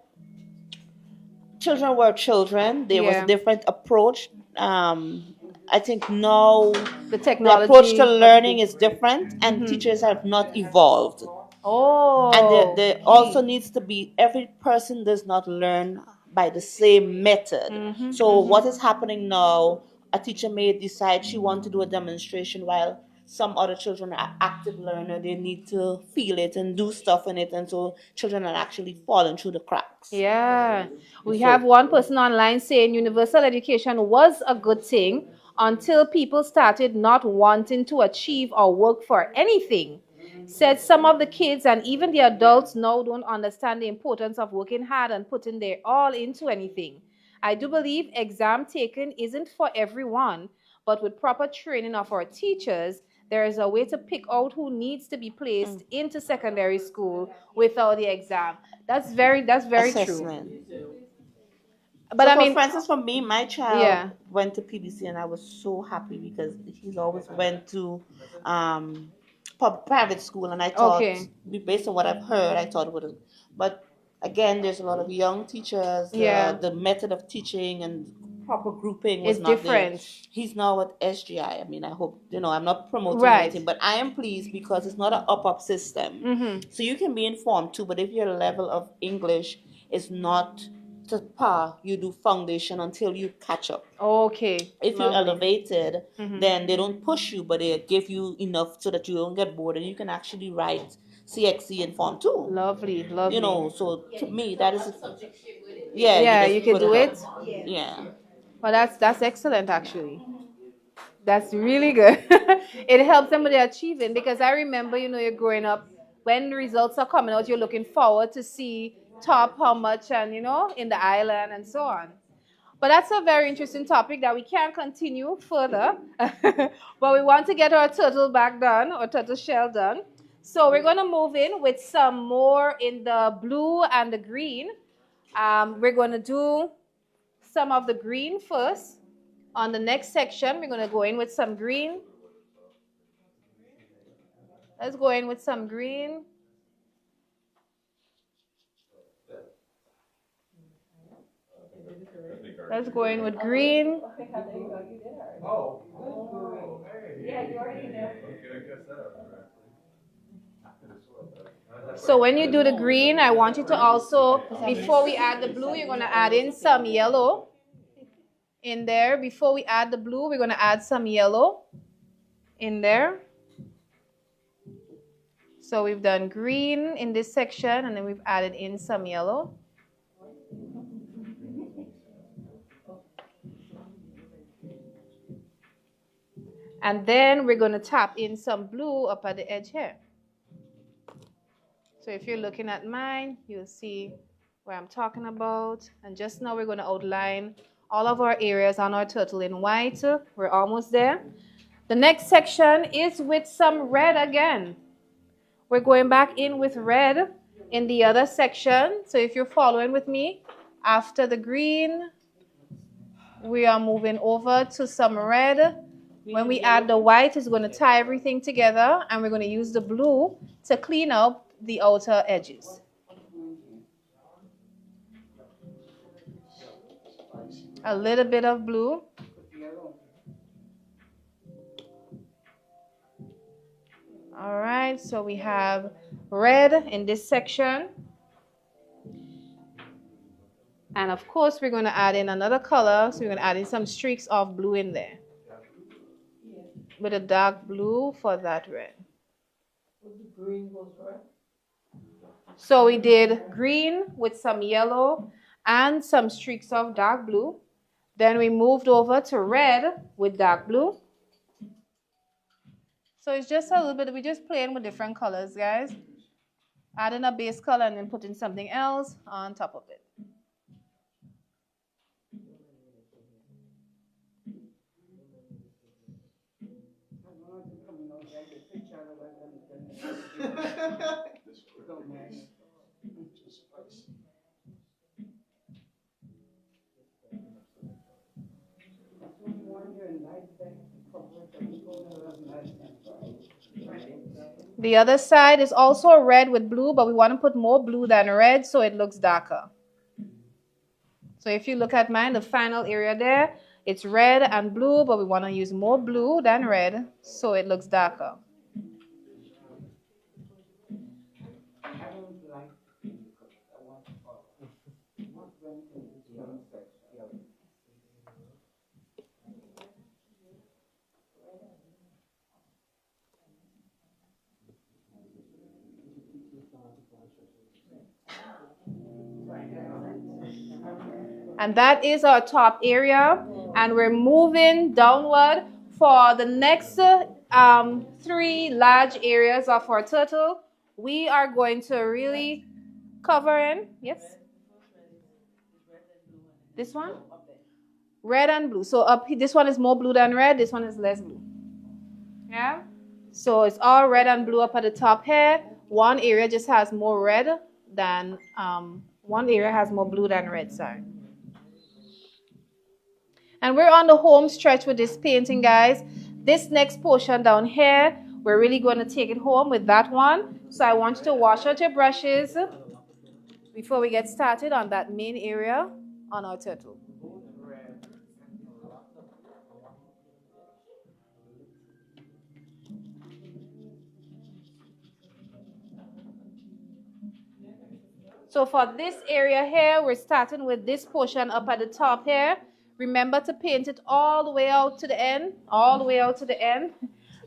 children were children. There was a different approach. I think now the technology, the approach to learning is different, and teachers have not evolved. Oh, and there also needs to be, every person does not learn by the same method. So what is happening now? A teacher may decide she wants to do a demonstration while some other children are active learner. They need to feel it and do stuff in it, and so children are actually falling through the cracks. Yeah. We have one person online saying universal education was a good thing until people started not wanting to achieve or work for anything. Said some of the kids and even the adults now don't understand the importance of working hard and putting their all into anything. I do believe exam taking isn't for everyone, but with proper training of our teachers, there is a way to pick out who needs to be placed into secondary school without the exam. That's very Assessment. true. But so I mean, for instance, for me, my child went to PBC, and I was so happy because he's always went to private school, and I thought, based on what I've heard, I thought it would. But again, there's a lot of young teachers. The method of teaching and proper grouping was not different. There. He's now at SGI. I mean, I hope, I'm not promoting anything, but I am pleased because it's not an up system. So you can be informed too, but if your level of English is not to par, you do foundation until you catch up. Okay. If you're elevated, then they don't push you, but they give you enough so that you don't get bored, and you can actually write CXC in Form 2. Lovely. So to me, that is... you can do it? Yeah. Well, that's excellent, actually. That's really good. It helps them with their achieving, because I remember, you're growing up, when results are coming out, you're looking forward to see top how much and, in the island and so on. But that's a very interesting topic that we can't continue further. But we want to get our turtle back done, or turtle shell done. So we're going to move in with some more in the blue and the green. We're going to do some of the green first. On the next section, we're going to go in with some green. Let's go in with some green. Let's go in with green. So when you do the green, I want you to also, before we add the blue, you're going to add in some yellow in there. Before we add the blue, we're going to add some yellow in there. So we've done green in this section, and then we've added in some yellow. And then we're going to tap in some blue up at the edge here. So if you're looking at mine, you'll see where I'm talking about. And just now we're going to outline all of our areas on our turtle in white. We're almost there. The next section is with some red again. We're going back in with red in the other section. So if you're following with me, after the green, we are moving over to some red. When we add the white, it's going to tie everything together, and we're going to use the blue to clean up the outer edges. A little bit of blue. All right, so we have red in this section. And of course, we're going to add in another color. So we're going to add in some streaks of blue in there. With a dark blue for that red. So we did green with some yellow and some streaks of dark blue. Then we moved over to red with dark blue. So it's just a little bit, we're just playing with different colors, guys. Adding a base color and then putting something else on top of it. The other side is also red with blue, but we want to put more blue than red so it looks darker. So if you look at mine, the final area there, it's red and blue, but we want to use more blue than red so it looks darker. And that is our top area. And we're moving downward for the next 3 large areas of our turtle. We are going to really cover in. Yes? This one? Red and blue. So up this one is more blue than red. This one is less blue. Yeah? So it's all red and blue up at the top here. One area just has more red than, one area has more blue than red, sorry. And we're on the home stretch with this painting, guys. This next portion down here, we're really going to take it home with that one. So I want you to wash out your brushes before we get started on that main area on our turtle. So for this area here, we're starting with this portion up at the top here. Remember to paint it all the way out to the end. All the way out to the end.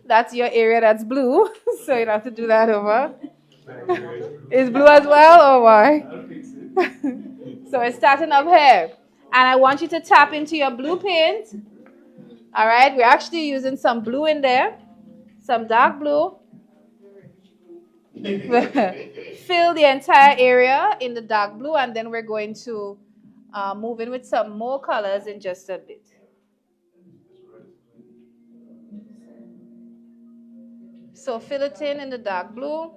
That's your area that's blue. So you don't have to do that over. Is blue as well or why? So we're starting up here. And I want you to tap into your blue paint. All right. We're actually using some blue in there. Some dark blue. Fill the entire area in the dark blue. And then we're going to move in with some more colors in just a bit. So fill it in the dark blue.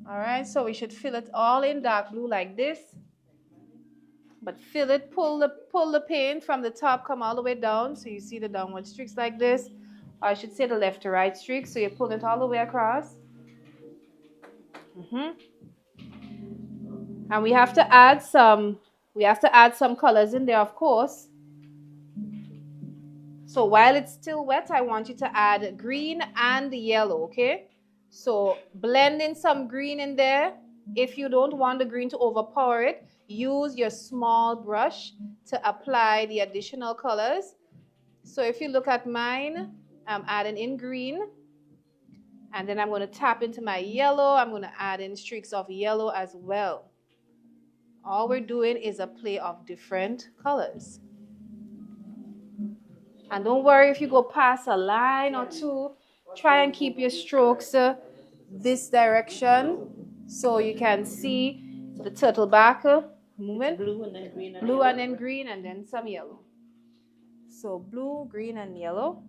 All right, so we should fill it all in dark blue like this. But fill it, pull the paint from the top, come all the way down. So you see the downward streaks like this. Or I should say the left to right streaks. So you pull it all the way across. And we have to add some colors in there, of course. So while it's still wet, I want you to add green and yellow, okay? So blend in some green in there. If you don't want the green to overpower it, use your small brush to apply the additional colors. So if you look at mine, I'm adding in green. And then I'm going to tap into my yellow. I'm going to add in streaks of yellow as well. All we're doing is a play of different colors. And don't worry if you go past a line or two. Try and keep your strokes this direction so you can see the turtle back moving. Blue and then green. Blue and then green and then some yellow. So blue, green, and yellow.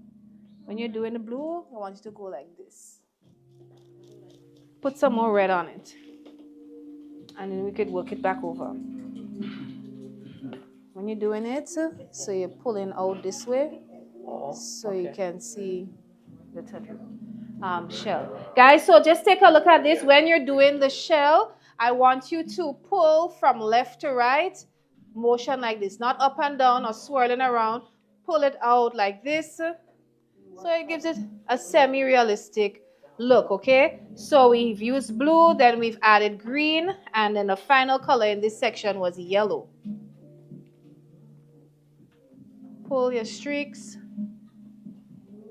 When you're doing the blue, I want you to go like this. Put some more red on it. And then we could work it back over. when you're doing it. So you're pulling out this way, so you can see the turtle shell. Guys, so just take a look at this. When you're doing the shell, I want you to pull from left to right, motion like this, not up and down or swirling around. Pull it out like this, so it gives it a semi-realistic look, okay? So we've used blue, then we've added green, and then the final color in this section was yellow. Pull your streaks.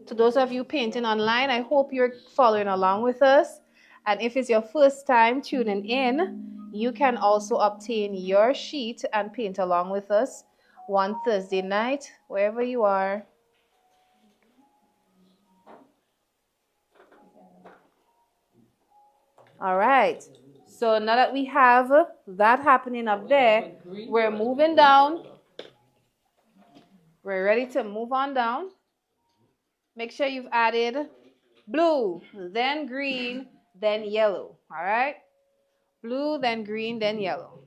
To those of you painting online, I hope you're following along with us. And if it's your first time tuning in, you can also obtain your sheet and paint along with us one Thursday night, wherever you are. All right. So now that we have that happening up there, we're moving down. We're ready to move on down. Make sure you've added blue, then green, then yellow. All right? Blue, then green, then yellow.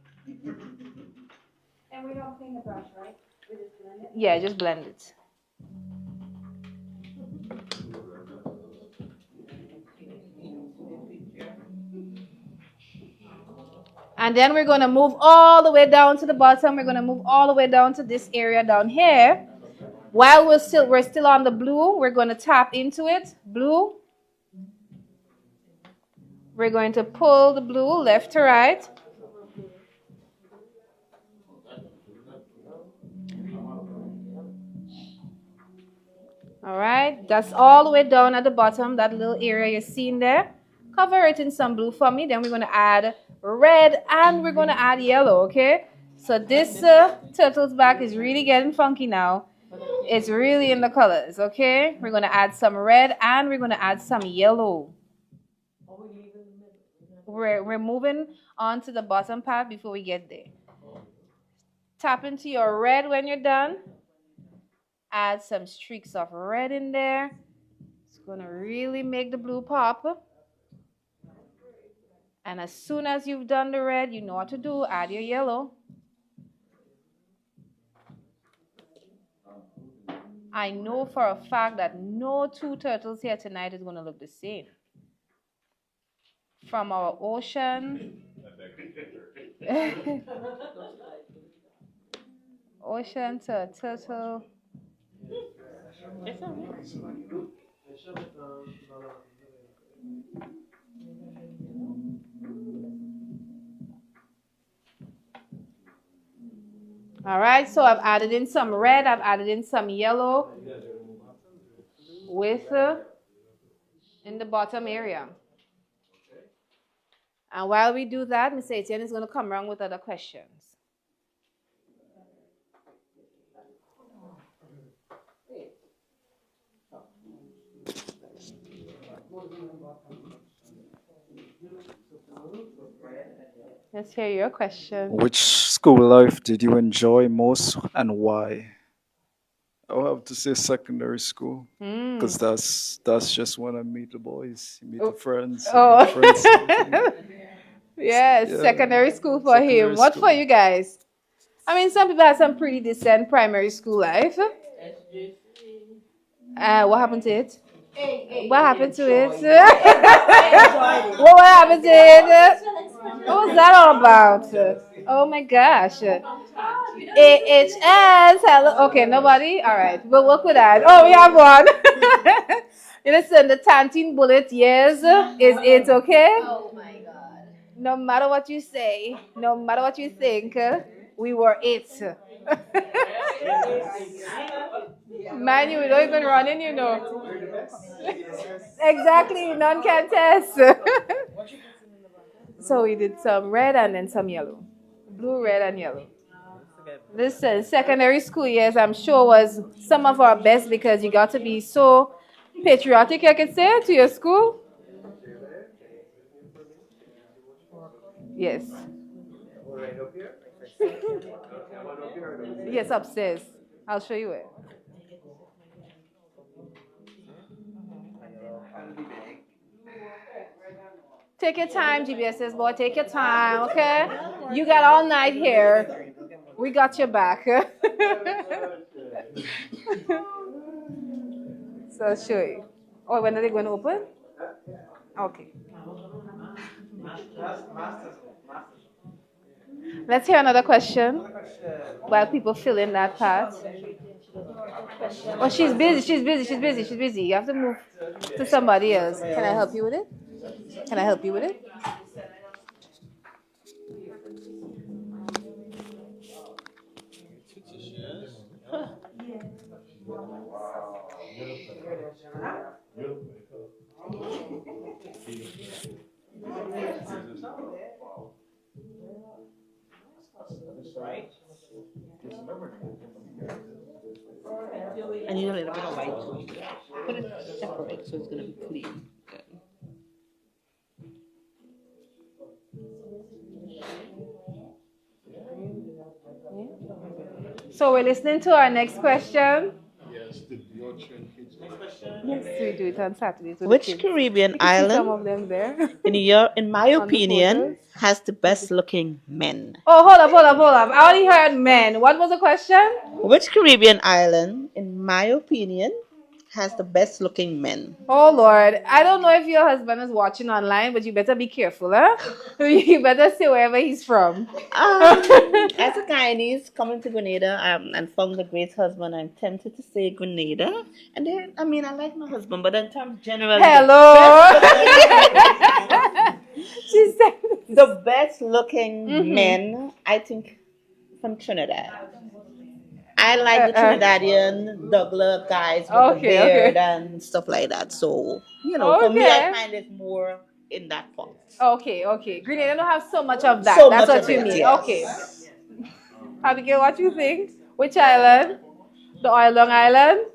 And we don't clean the brush, right? We just blend it? Yeah, just blend it. And then we're going to move all the way down to the bottom. We're going to move all the way down to this area down here. While we're still on the blue, we're going to tap into it. Blue. We're going to pull the blue left to right. All right, that's all the way down at the bottom, that little area you're seeing there. Cover it in some blue for me. Then we're going to add red and we're going to add yellow, okay? So this turtle's back is really getting funky now. It's really in the colors, okay? We're going to add some red and we're going to add some yellow. We're moving on to the bottom part before we get there. Tap into your red when you're done. Add some streaks of red in there. It's going to really make the blue pop. And as soon as you've done the red, you know what to do. Add your yellow. I know for a fact that no two turtles here tonight is going to look the same. From our ocean. Ocean to a turtle. All right, so I've added in some red, I've added in some yellow with in the bottom area. And while we do that, Ms. Etienne is going to come around with other questions. Let's hear your question. Which school life did you enjoy most and why? I'll have to say secondary school, because that's just when I meet the boys, you meet the friends. Oh, friends yes, yeah. Secondary school for him. What for you guys? I mean, some people have some pretty decent primary school life. What happened to it? What happened to it? What happened to it? What was that all about? Oh my gosh. AHS. Hello. Okay, nobody? All right. We'll work with that. Oh, we have one. Listen, the Tantine bullet, yes. Is it okay? Oh my God. No matter what you say, no matter what you think, we were it. Man, you don't even run in, you know. Exactly, none can test. So we did some red and then some yellow. Blue, red, and yellow. Listen, secondary school years, I'm sure, was some of our best because you got to be so patriotic, I could say, to your school. Yes. Yes, upstairs. I'll show you it. Take your time, GBSS boy. Take your time, okay? You got all night here. We got your back. So I'll show you. Oh, when are they going to open? Okay. Let's hear another question while people fill in that part. Oh, she's busy. She's busy. She's busy. She's busy. You have to move to somebody else. Can I help you with it? Can I help you with it? I need a little bit of white too. Put it separate so it's gonna be clean. Good. So we're listening to our next question. Yes, did your train kids? Yes, we do it on Saturdays. Which Caribbean island, some of them there. in my opinion, has the best looking men? Oh, hold up. I only heard men. What was the question? Which Caribbean island, in my opinion, has the best looking men? Oh, Lord. I don't know if your husband is watching online, but you better be careful, huh? You better say wherever he's from. As a Guyanese coming to Grenada and found a great husband, I'm tempted to say Grenada. And then, I mean, I like my husband, but in terms generally, hello. She said the best looking men, I think, from Trinidad. I like the Trinidadian Douglas guys with the beard and stuff like that. So, for me, I find it more in that part. Okay. Grenada don't have so much of that. So That's much what you of it, mean. yes. Okay. Abigail, what you think? Which island? The Oil Long Island?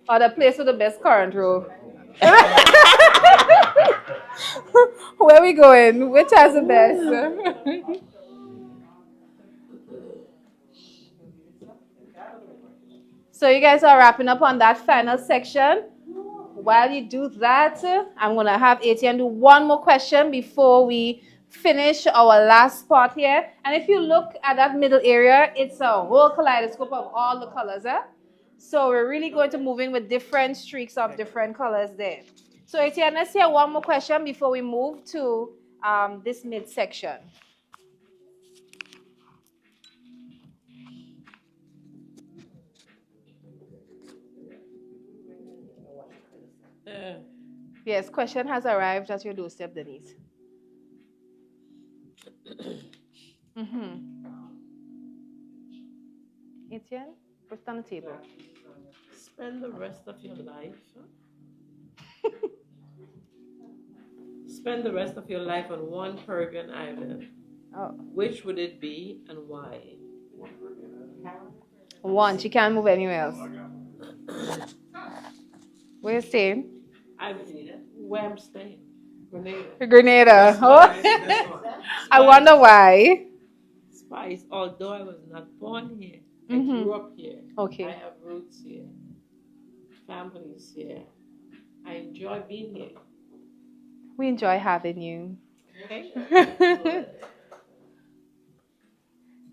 Or the place with the best current row? Where we going? Which has the best? So you guys are wrapping up on that final section. While you do that, I'm going to have Etienne do one more question before we finish our last part here. And if you look at that middle area, it's a whole kaleidoscope of all the colors. So we're really going to move in with different streaks of different colors there. So Etienne, let's hear one more question before we move to this midsection. Yes, question has arrived at your doorstep, Denise. Etienne, what's on the table? Spend the rest of your life. Spend the rest of your life on one Caribbean island. Oh. Which would it be and why? One. She can't move anywhere else. Where you staying? Where I'm staying. Grenada. Oh. I wonder why. Spice. Although I was not born here, I grew up here. Okay. I have roots here. Families here. I enjoy being here. We enjoy having you. Okay.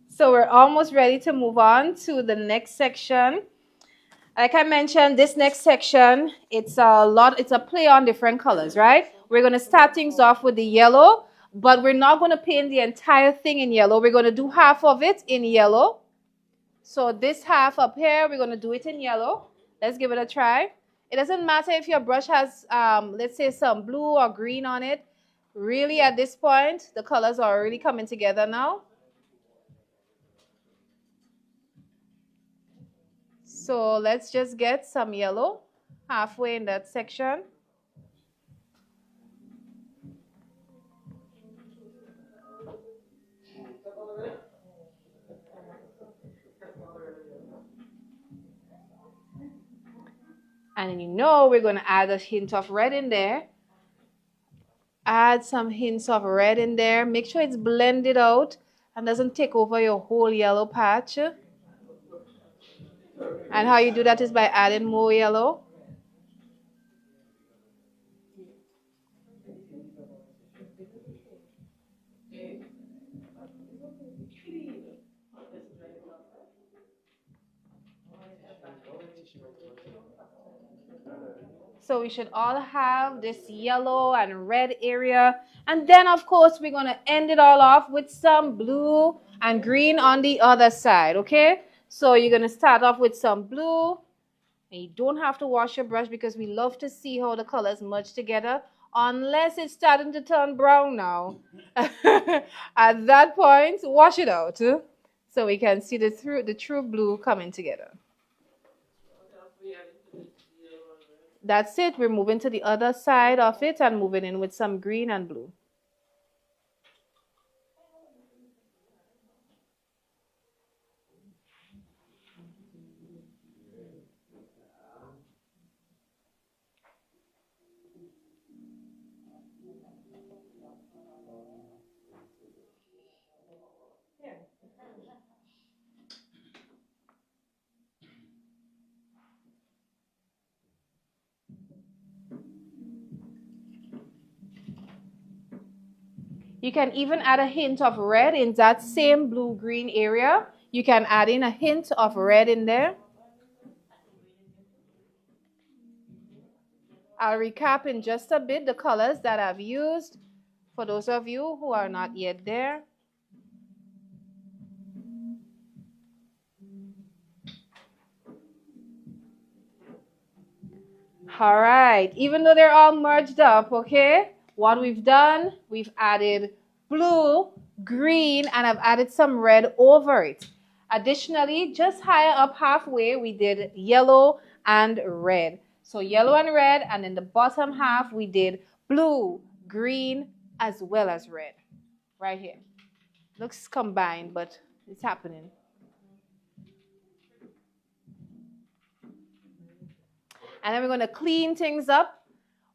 So we're almost ready to move on to the next section. Like I mentioned, this next section, it's a play on different colors, right? We're going to start things off with the yellow, but we're not going to paint the entire thing in yellow. We're going to do half of it in yellow. So this half up here, we're going to do it in yellow. Let's give it a try. It doesn't matter if your brush has, let's say, some blue or green on it. Really, at this point, the colors are really coming together now. So let's just get some yellow halfway in that section. And we're going to add a hint of red in there. Add some hints of red in there. Make sure it's blended out and doesn't take over your whole yellow patch. And how you do that is by adding more yellow. So we should all have this yellow and red area. And then, of course, we're going to end it all off with some blue and green on the other side, okay? So you're going to start off with some blue. And you don't have to wash your brush because we love to see how the colors merge together. Unless it's starting to turn brown now. At that point, wash it out so we can see the true blue coming together. That's it. We're moving to the other side of it and moving in with some green and blue. You can even add a hint of red in that same blue-green area. You can add in a hint of red in there. I'll recap in just a bit the colors that I've used for those of you who are not yet there. All right, even though they're all merged up, okay? What we've done, we've added blue, green, and I've added some red over it. Additionally, just higher up halfway, we did yellow and red. So yellow and red, and in the bottom half, we did blue, green, as well as red. Right here. Looks combined, but it's happening. And then we're going to clean things up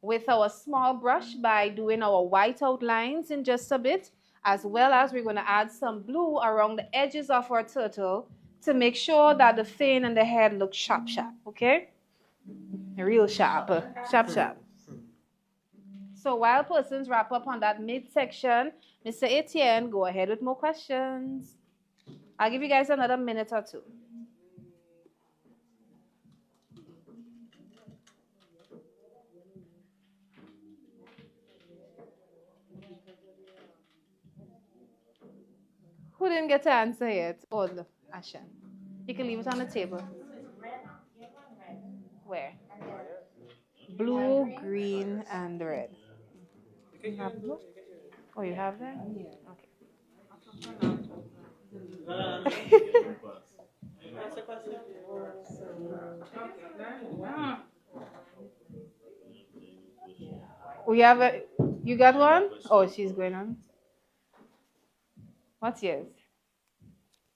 with our small brush by doing our white outlines in just a bit, as well as we're going to add some blue around the edges of our turtle to make sure that the fin and the head look sharp, okay? Real sharp, sharp. So while persons wrap up on that midsection, Mr. Etienne, go ahead with more questions. I'll give you guys another minute or two. Who didn't get to answer yet? Oh, look, Asha. You can leave it on the table. Where? Blue, green, and red. You have blue? Oh, you have that? Okay. We have a. You got one? Oh, she's going on. What's yours?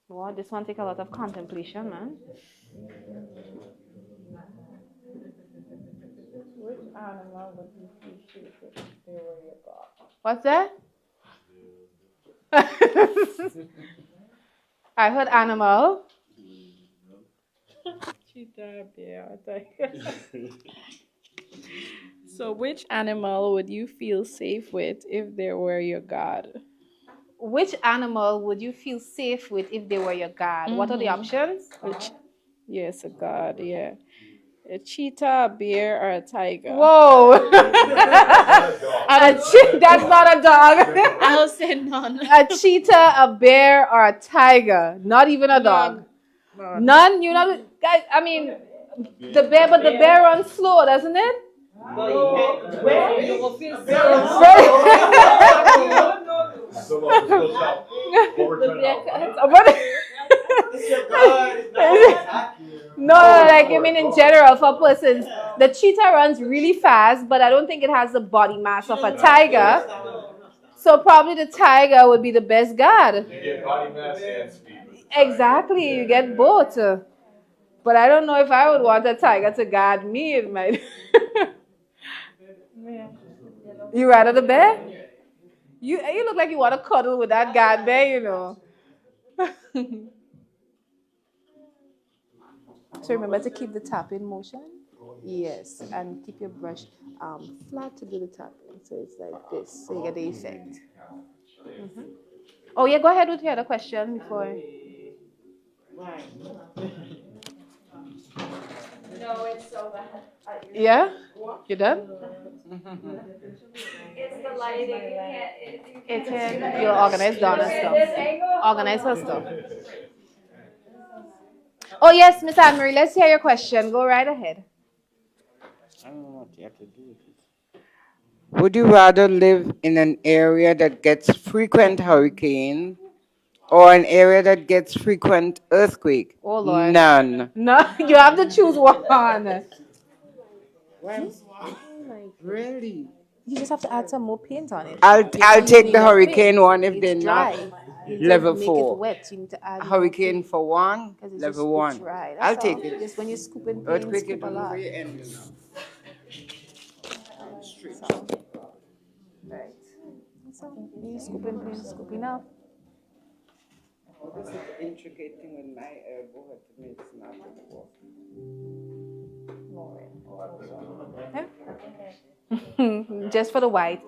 Well, this one take a lot of contemplation, man. Which animal would you appreciate if they were your god? What's that? I heard animal. Cheetah, bear, tiger. So, which animal would you feel safe with if they were your god? Which animal would you feel safe with if they were your god? What are the options? Yes, a god, yeah. A cheetah, a bear, or a tiger? Whoa! That's not a dog. I'll say none. A cheetah, a bear, or a tiger. Not even a dog. None? You know, guys, I mean, the bear runs slow, doesn't it? No, like I mean in general for persons, the cheetah runs really fast, but I don't think it has the body mass of a tiger. So probably the tiger would be the best guard. You get body mass and speed. Exactly, you get both. But I don't know if I would want a tiger to guard me. It might. You rather the bear? You look like you want to cuddle with that guard bear, you know. So remember to keep the tap in motion. Yes, and keep your brush flat to do the tapping. So it's like this, so you get the effect. Oh yeah, go ahead with your other question before. No, it's so bad. Yeah? You done? It's the lighting. It's in. You'll organize Donna's stuff. Organize her stuff. Oh, yes, Miss Anne Marie, let's hear your question. Go right ahead. I don't know what you have to do with this. Would you rather live in an area that gets frequent hurricane or an area that gets frequent earthquake? Oh, Lord. None. No, you have to choose one. Really? You just have to add some more paint on it. I'll You take need the enough hurricane paint. one if It's they're not dry. You level need to make 4. it wet. You need to add more Hurricane paint. for 1, Because it's level just 1. dry. I'll That's take all. it. Just when you scoop in paint, Earthquake scoop it a on the lot. very end. So, right. That's all. You scoop in paint, scoop enough. This is the intricate thing with my elbow to make it not work. Just for the white.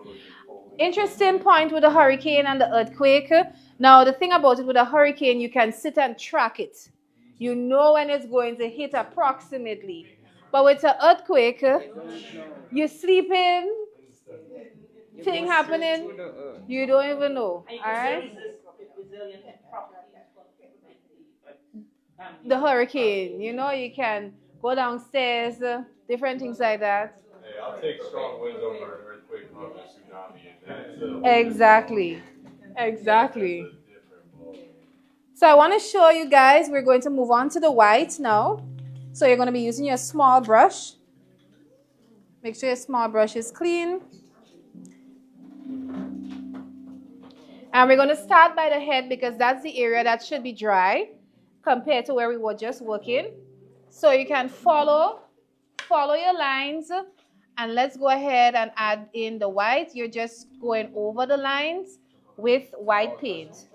Interesting point with the hurricane and the earthquake. Now, the thing about it with a hurricane, you can sit and track it. You know when it's going to hit approximately. But with an earthquake, you're sleeping, thing happening, you don't even know. All right? The hurricane, you know, you can go downstairs, different things like that. Hey, I'll take strong winds over an earthquake or a tsunami, and that's Exactly. Exactly. So I want to show you guys, we're going to move on to the white now. So you're going to be using your small brush. Make sure your small brush is clean. And we're going to start by the head because that's the area that should be dry compared to where we were just working. So you can follow your lines, and let's go ahead and add in the white. You're just going over the lines with white paint.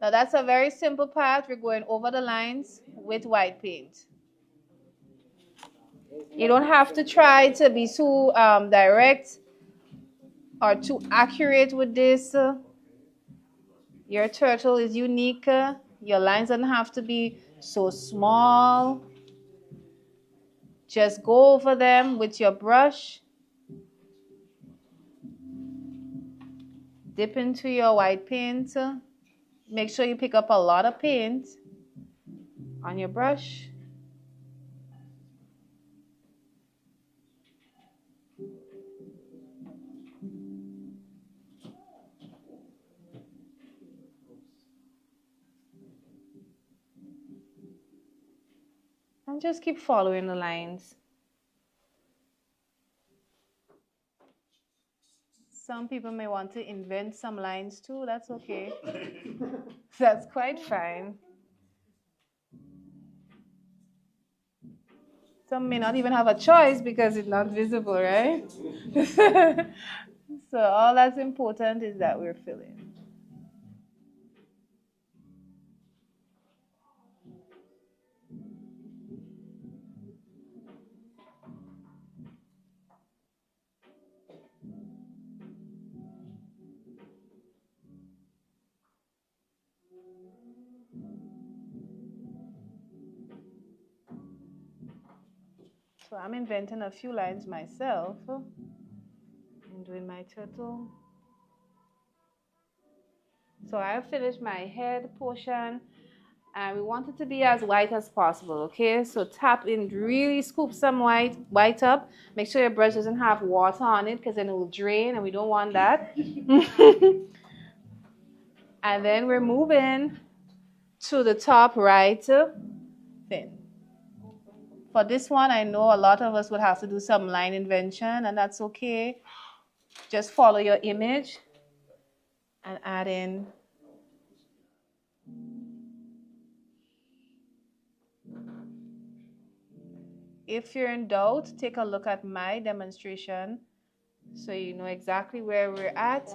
Now that's a very simple part. We're going over the lines with white paint. You don't have to try to be too direct or too accurate with this. Your turtle is unique. Your lines don't have to be so small. Just go over them with your brush. Dip into your white paint. Make sure you pick up a lot of paint on your brush. And just keep following the lines. Some people may want to invent some lines too. That's okay. That's quite fine. Some may not even have a choice because it's not visible, right? So all that's important is that we're filling. So I'm inventing a few lines myself and doing my turtle. So I finished my head portion, and we want it to be as white as possible, okay? So tap in, really scoop some white up. Make sure your brush doesn't have water on it because then it will drain, and we don't want that. And then we're moving to the top right thin. For this one, I know a lot of us would have to do some line invention, and that's okay. Just follow your image and add in. If you're in doubt, take a look at my demonstration so you know exactly where we're at.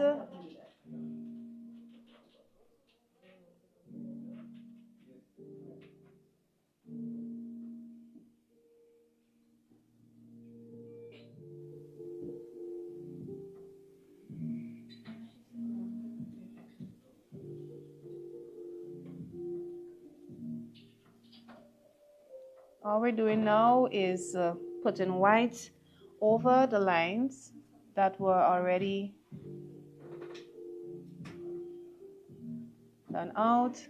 All we're doing now is putting white over the lines that were already done out.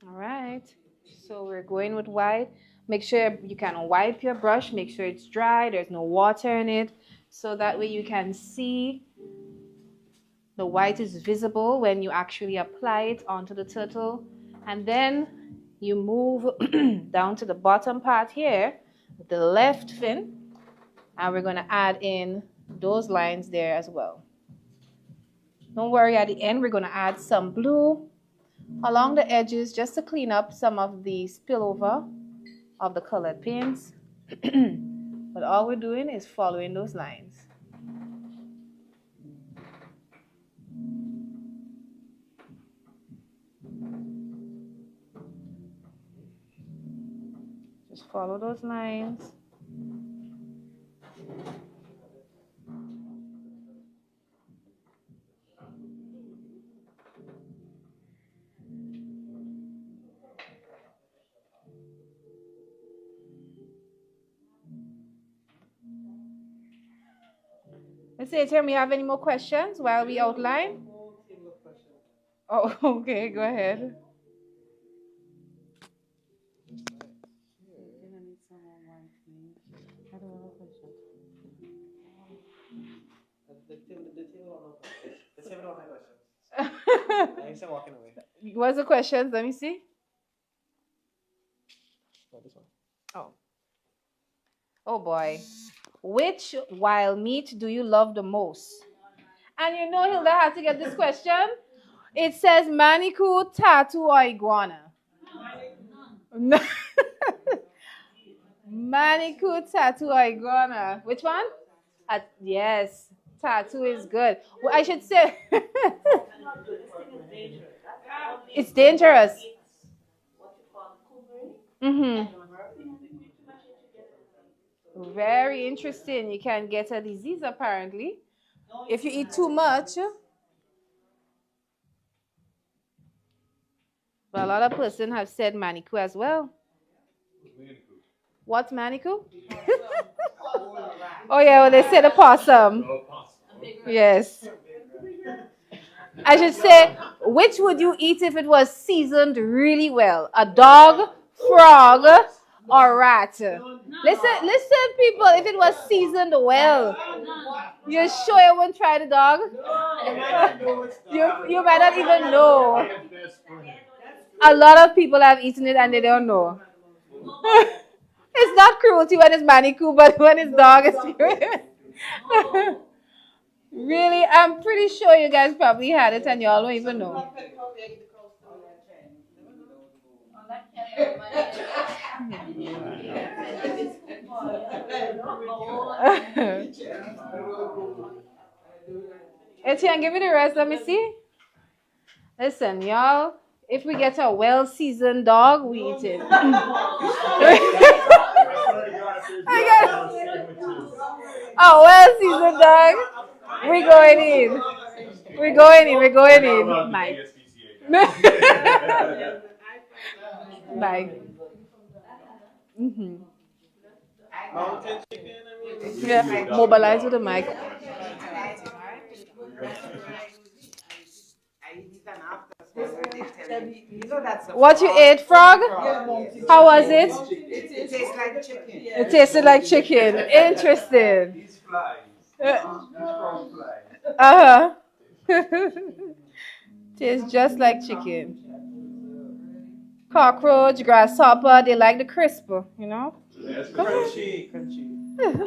All right, so we're going with white. Make sure you can wipe your brush, make sure it's dry, there's no water in it, so that way you can see the white is visible when you actually apply it onto the turtle. And then you move down to the bottom part here, the left fin, and we're going to add in those lines there as well. Don't worry, at the end we're going to add some blue along the edges just to clean up some of the spillover of the colored paints. But all we're doing is following those lines. Just follow those lines. Let's say, Tim, you have any more questions while we outline? Oh, okay, go ahead. What's the questions? Let me see. Oh. Oh boy. Which wild meat do you love the most? And you know Hilda had to get this question. It says Carriacou, tattoo, or iguana. No. Carriacou, tattoo, or iguana. Which one? Yes, tattoo is good. Well, I should say it's dangerous. Very interesting. You can get a disease apparently if you eat too much. But a lot of persons have said Carriacou as well. What's Carriacou? Oh yeah, well they said a possum. Yes. I should say, which would you eat if it was seasoned really well? A dog, frog, or rat? Listen, people, if it was seasoned well, you sure you wouldn't try the dog? You might not even know. A lot of people have eaten it and they don't know. It's not cruelty when it's Carriacou, but when it's dog, it's cruel. Really, I'm pretty sure you guys probably had it and y'all don't even know. Etienne, give me the rest. Let me see. Listen, y'all. If we get a well-seasoned dog, we eat it. A well-seasoned dog. We're going in. We're going in. Mike. Mike. Yeah, mobilize with the mic. What you ate, frog? How was it? It tastes like chicken. It tasted like chicken. Interesting. Tastes just like chicken. Cockroach, grasshopper, they like the crisp, you know? Yes, crunchy.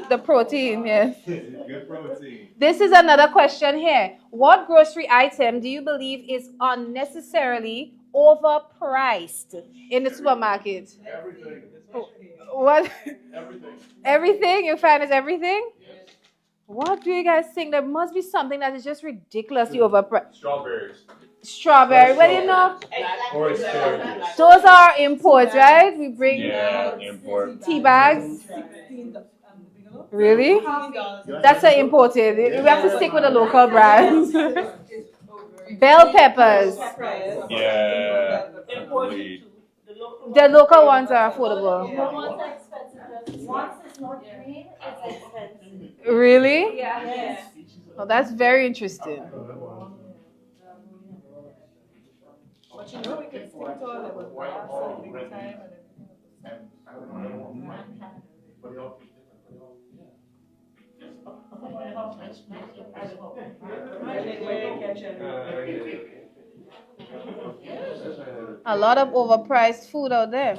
The protein, yes. Good protein. This is another question here. What grocery item do you believe is unnecessarily overpriced in the supermarket? Everything. What? Everything. Everything? You find it's everything? What do you guys think? There must be something that is just ridiculously overpriced. Strawberries. Strawberry. Well, you know, Or asparagus. those are imports, right? We bring Import. tea bags. Really? That's an imported. We have to stick with the local brands. Bell peppers. Yeah. The local ones are affordable. Once it's not green, it's expensive. Really? Yeah. Well, that's very interesting. But you know we can stick to our level grass and big time A lot of overpriced food out there.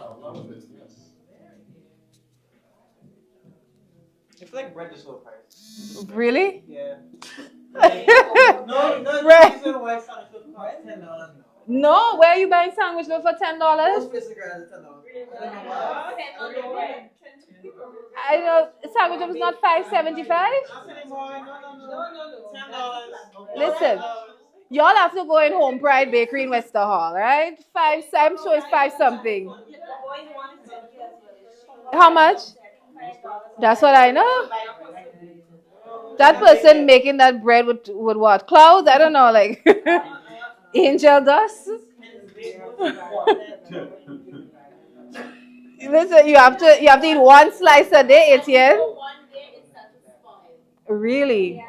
It's like bread is low price. Really? Yeah. No, Bread. $10. No, where are you buying sandwich loaf for $10? Most places are $10. I know sandwich loaf is not $5.75. Listen, y'all have to go in Home Pride Bakery in Wester Hall, right? I'm sure it's 5 something. How much? That's what I know. That person making that bread with what? Clouds? I don't know, like angel dust. Listen, you have to eat one slice a day, Etienne. Really?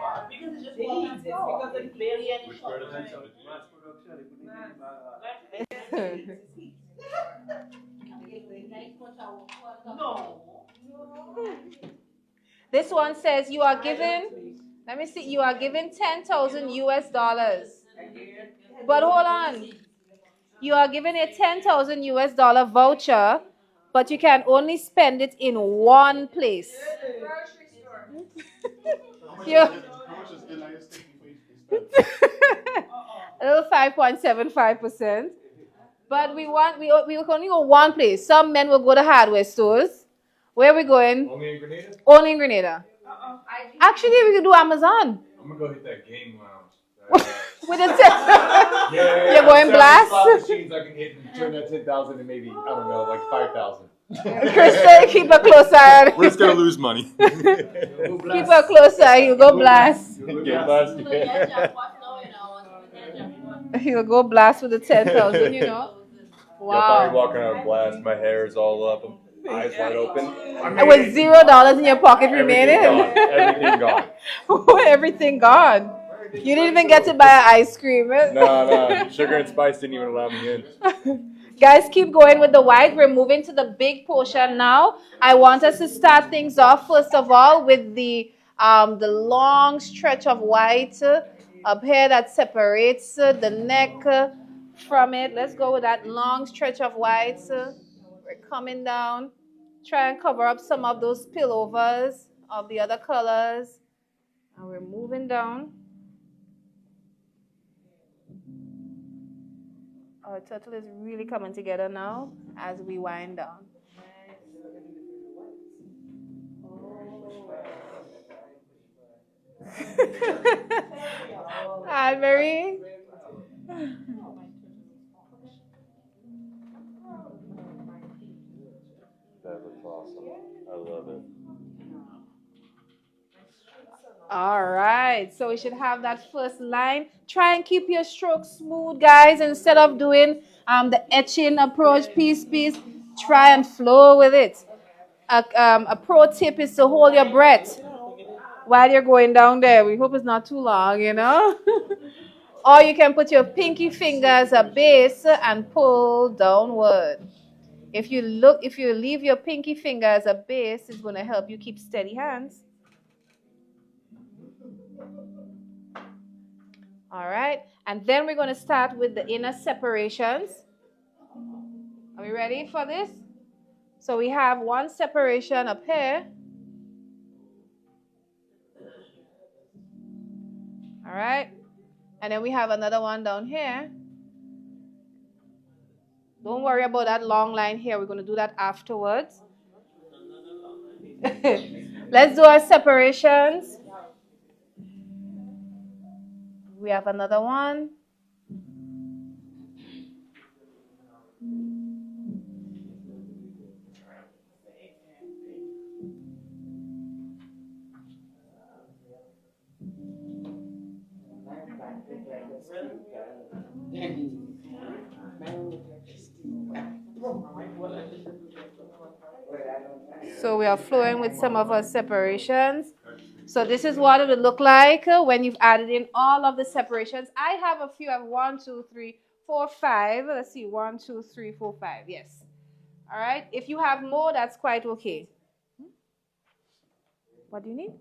This one says you are given, let me see, you are given 10,000 US dollars. But hold on. You are given a 10,000 US dollar voucher, but you can only spend it in one place. How much is NIS taking A little 5.75%. But we only go one place. Some men will go to hardware stores. Where are we going? Only in Grenada? Only in Grenada. Actually, we could do Amazon. I'm gonna go hit that game lounge. With a Yeah, you're going blast? slot machines I can hit and turn that 10,000 to maybe, I don't know, like 5,000. Krista, keep a close eye. We're just gonna lose money. Keep a close eye. You go blast. Get blast, yeah. He'll go blast with the 10,000, you know. You'll probably Wow. walking out blast. My hair is all up, eyes wide open. And with $0 in your pocket remaining. Everything gone. Everything gone. You didn't even get to buy an ice cream. No. Sugar and spice didn't even allow me in. Guys, keep going with the white. We're moving to the big portion now. I want us to start things off, first of all, with the long stretch of white up here that separates the neck from it. Let's go with that long stretch of white. We're coming down. Try and cover up some of those spillovers of the other colors. And we're moving down. Our turtle is really coming together now as we wind down. Anne-Marie? That looks awesome. I love it. All right, so we should have that first line. Try and keep your stroke smooth, guys. Instead of doing the etching approach, piece, try and flow with it. A pro tip is to hold your breath while you're going down there. We hope it's not too long, you know. Or you can put your pinky finger as a base and pull downward. If you leave your pinky finger as a base, it's going to help you keep steady hands. All right, and then we're going to start with the inner separations. Are we ready for this? So we have one separation up here. All right. And then we have another one down here. Don't worry about that long line here. We're going to do that afterwards. Let's do our separations. We have another one. So we are flowing with some of our separations. So this is what it would look like when you've added in all of the separations. I have a few. I have 1, 2, 3, 4, 5. Let's see. 1, 2, 3, 4, 5. Yes. All right. If you have more, that's quite okay. What do you need?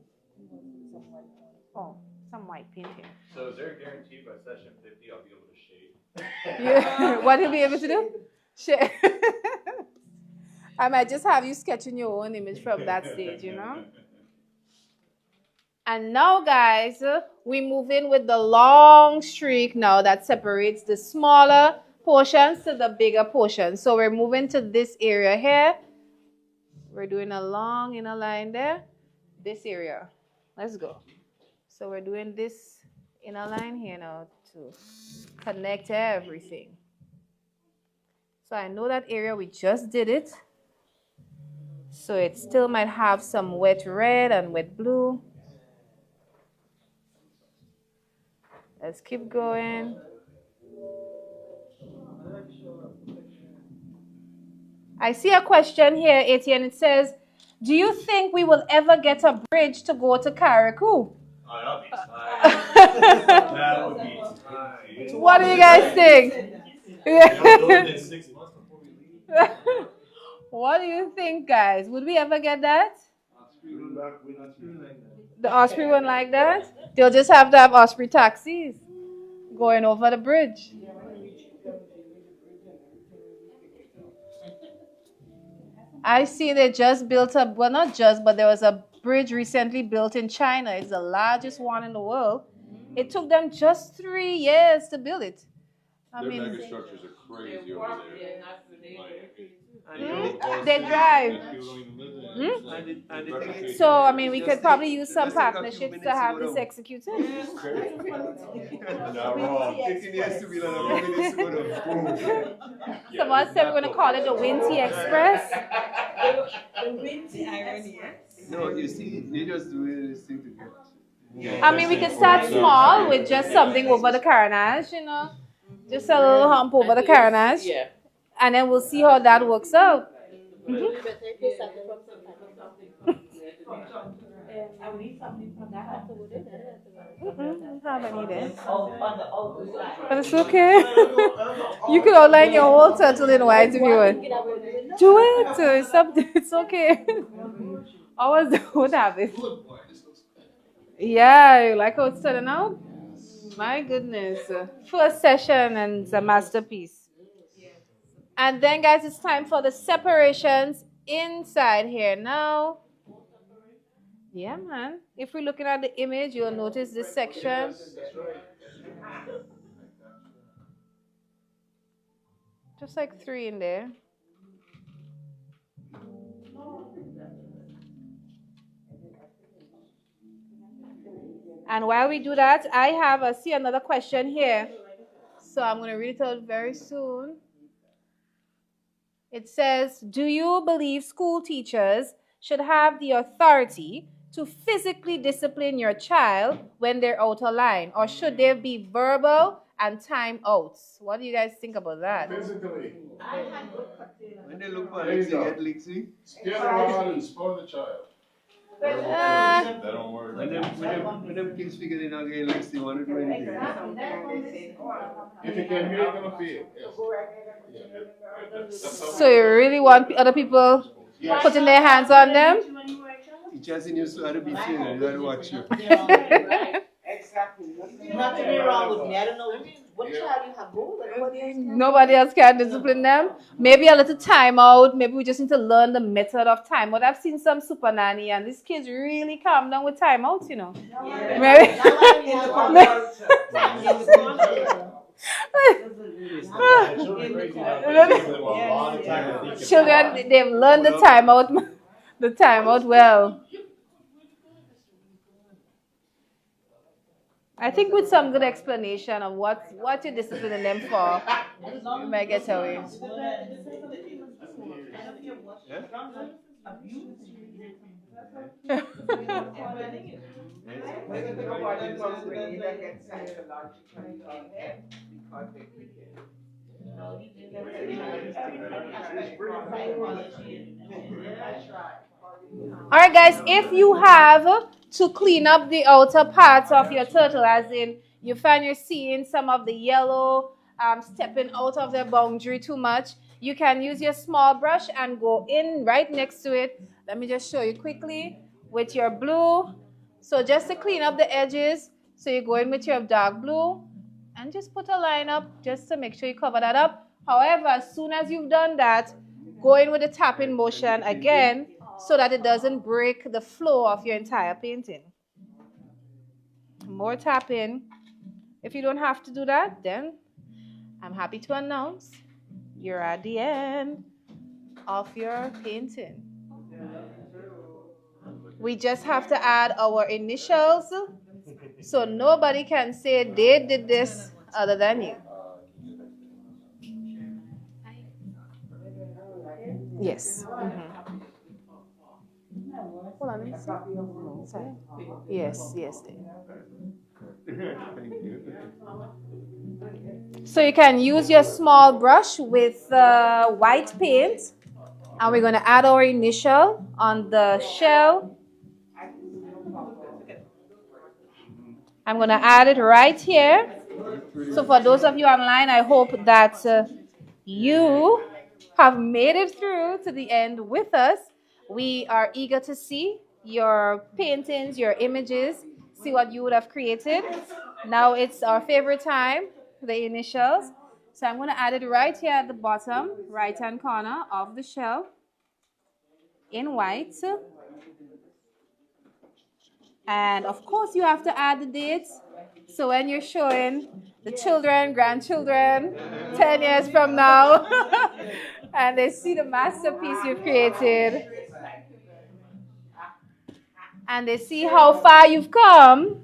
Oh, some white paint here. So is there a guarantee by session 50 I'll be able to shade? Yeah. What you'll be able to do? Shade. I might just have you sketching your own image from that stage, you know? And now, guys, we move in with the long streak now that separates the smaller portions to the bigger portions. So we're moving to this area here. We're doing a long inner line there. This area. Let's go. So we're doing this inner line here now to connect everything. So I know that area, we just did it. So it still might have some wet red and wet blue. Let's keep going. I see a question here, Etienne. It says, do you think we will ever get a bridge to go to Carriacou? Oh, that would be tight. What do you guys think? What do you think, guys? Would we ever get that? The Osprey wouldn't like that? They'll just have to have Osprey taxis going over the bridge. I see they just built a, well, not just, but there was a bridge recently built in China. It's the largest one in the world. It took them just 3 years to build it. Their mega structures are crazy over there. They drive. So, I mean, we could probably use some partnerships to have this executed. Someone said we're going to call it the Winty Express. The Winty irony. No, you see, they just do this thing to get. I mean, we could start small with just something over the carnage, you know. Just a little hump over the carnage. Yeah. And then we'll see how that works out. Have any there. But it's okay. You could outline your whole turtle in white if you want. Do it. It's something. It's okay. Always don't have it. Yeah, you like how it's turning out? My goodness. First session and it's a masterpiece. And then, guys, it's time for the separations inside here now. Yeah, man. If we're looking at the image, you'll notice this section. Just like 3 in there. And while we do that, I see another question here. So I'm going to read it out very soon. It says, do you believe school teachers should have the authority to physically discipline your child when they're out of line? Or should there be verbal and time outs? What do you guys think about that? Physically. When they look for Alex, they get Lixie. Scare around and spoil the child. That don't work. When them kids figure they not get Lixie, they want to do anything. If you can hear, you're going to feel. So you really want other people putting their hands on them? Teachers in your school are to be trained, they don't watch you. Exactly. Nothing wrong with me. I don't know what child you have gold and nobody else can. Nobody else can discipline them. Maybe a little timeout. Maybe we just need to learn the method of timeout. I've seen some super nanny and these kids really calm down with timeouts, you know. Maybe. Children, they've learned the timeout, the timeout well. I think with some good explanation of what you're disciplining them for, you might get away. All right, guys, if you have to clean up the outer parts of your turtle, as in you find you're seeing some of the yellow stepping out of their boundary too much, you can use your small brush and go in right next to it. Let me just show you quickly with your blue. So just to clean up the edges, so you go in with your dark blue and just put a line up just to make sure you cover that up. However, as soon as you've done that, go in with the tapping motion again so that it doesn't break the flow of your entire painting. More tapping. If you don't have to do that, then I'm happy to announce you're at the end of your painting. We just have to add our initials so nobody can say they did this other than you. Yes. Hold on, let me see. Sorry. Yes. So you can use your small brush with white paint, and we're going to add our initial on the shell. I'm going to add it right here. So for those of you online, I hope that you have made it through to the end with us. We are eager to see your paintings, your images, see what you would have created. Now it's our favorite time, the initials. So I'm going to add it right here at the bottom, right-hand corner of the shell in white. And of course, you have to add the dates. So when you're showing the children, grandchildren, 10 years from now, and they see the masterpiece you've created, and they see how far you've come,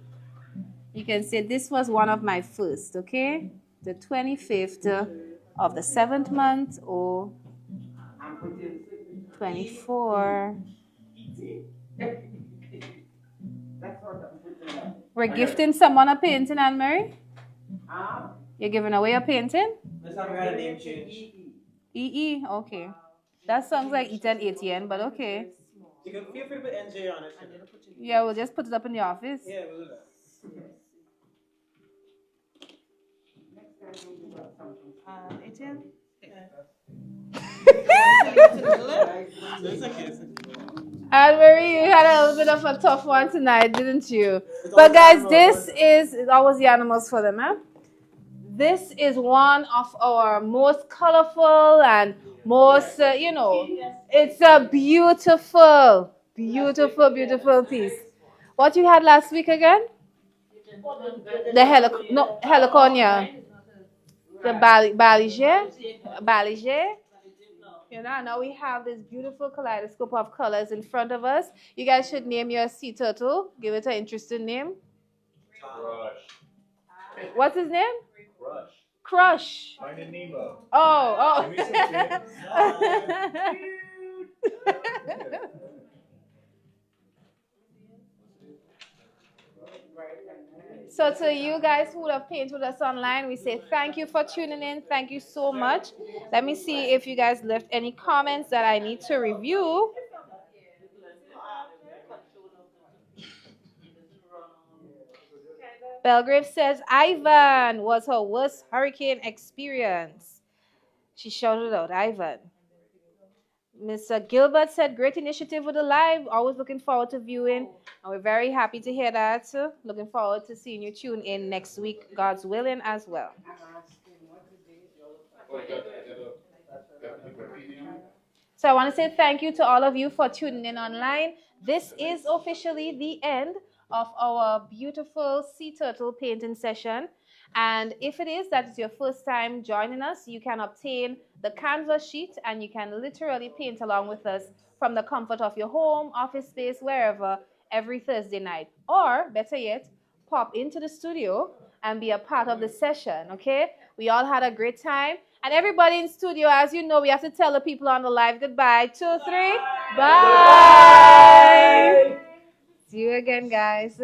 you can say this was one of my first, okay? The 25th of the 7th month, or 24. We're gifting someone a painting, Anne-Marie? You're giving away a painting? EE, okay. That sounds like Ethan ATN, but okay. You can feel free to put NJ on it. Yeah, we'll just put it up in the office. Yeah, we'll do that. ATN? Anne-Marie, you had a little bit of a tough one tonight, didn't you? But guys, this is always the animals for them, huh? This is one of our most colorful and most, it's a beautiful, beautiful, beautiful piece. What you had last week again? The heliconia. The baliger. Now we have this beautiful kaleidoscope of colors in front of us. You guys should name your sea turtle. Give it an interesting name. Crush. What's his name? Crush. Crush. Finding Nemo. Oh. So to you guys who have painted with us online, we say thank you for tuning in. Thank you so much. Let me see if you guys left any comments that I need to review. Belgrave says Ivan was her worst hurricane experience. She shouted out Ivan. Mr. Gilbert said, great initiative with the live. Always looking forward to viewing. And we're very happy to hear that. Looking forward to seeing you tune in next week, God's willing as well. So I want to say thank you to all of you for tuning in online. This is officially the end of our beautiful sea turtle painting session. And if it is that it's your first time joining us, you can obtain the canvas sheet and you can literally paint along with us from the comfort of your home, office space, wherever, every Thursday night. Or, better yet, pop into the studio and be a part of the session, okay? We all had a great time. And everybody in studio, as you know, we have to tell the people on the live goodbye. 2, 3, bye. See you again, guys.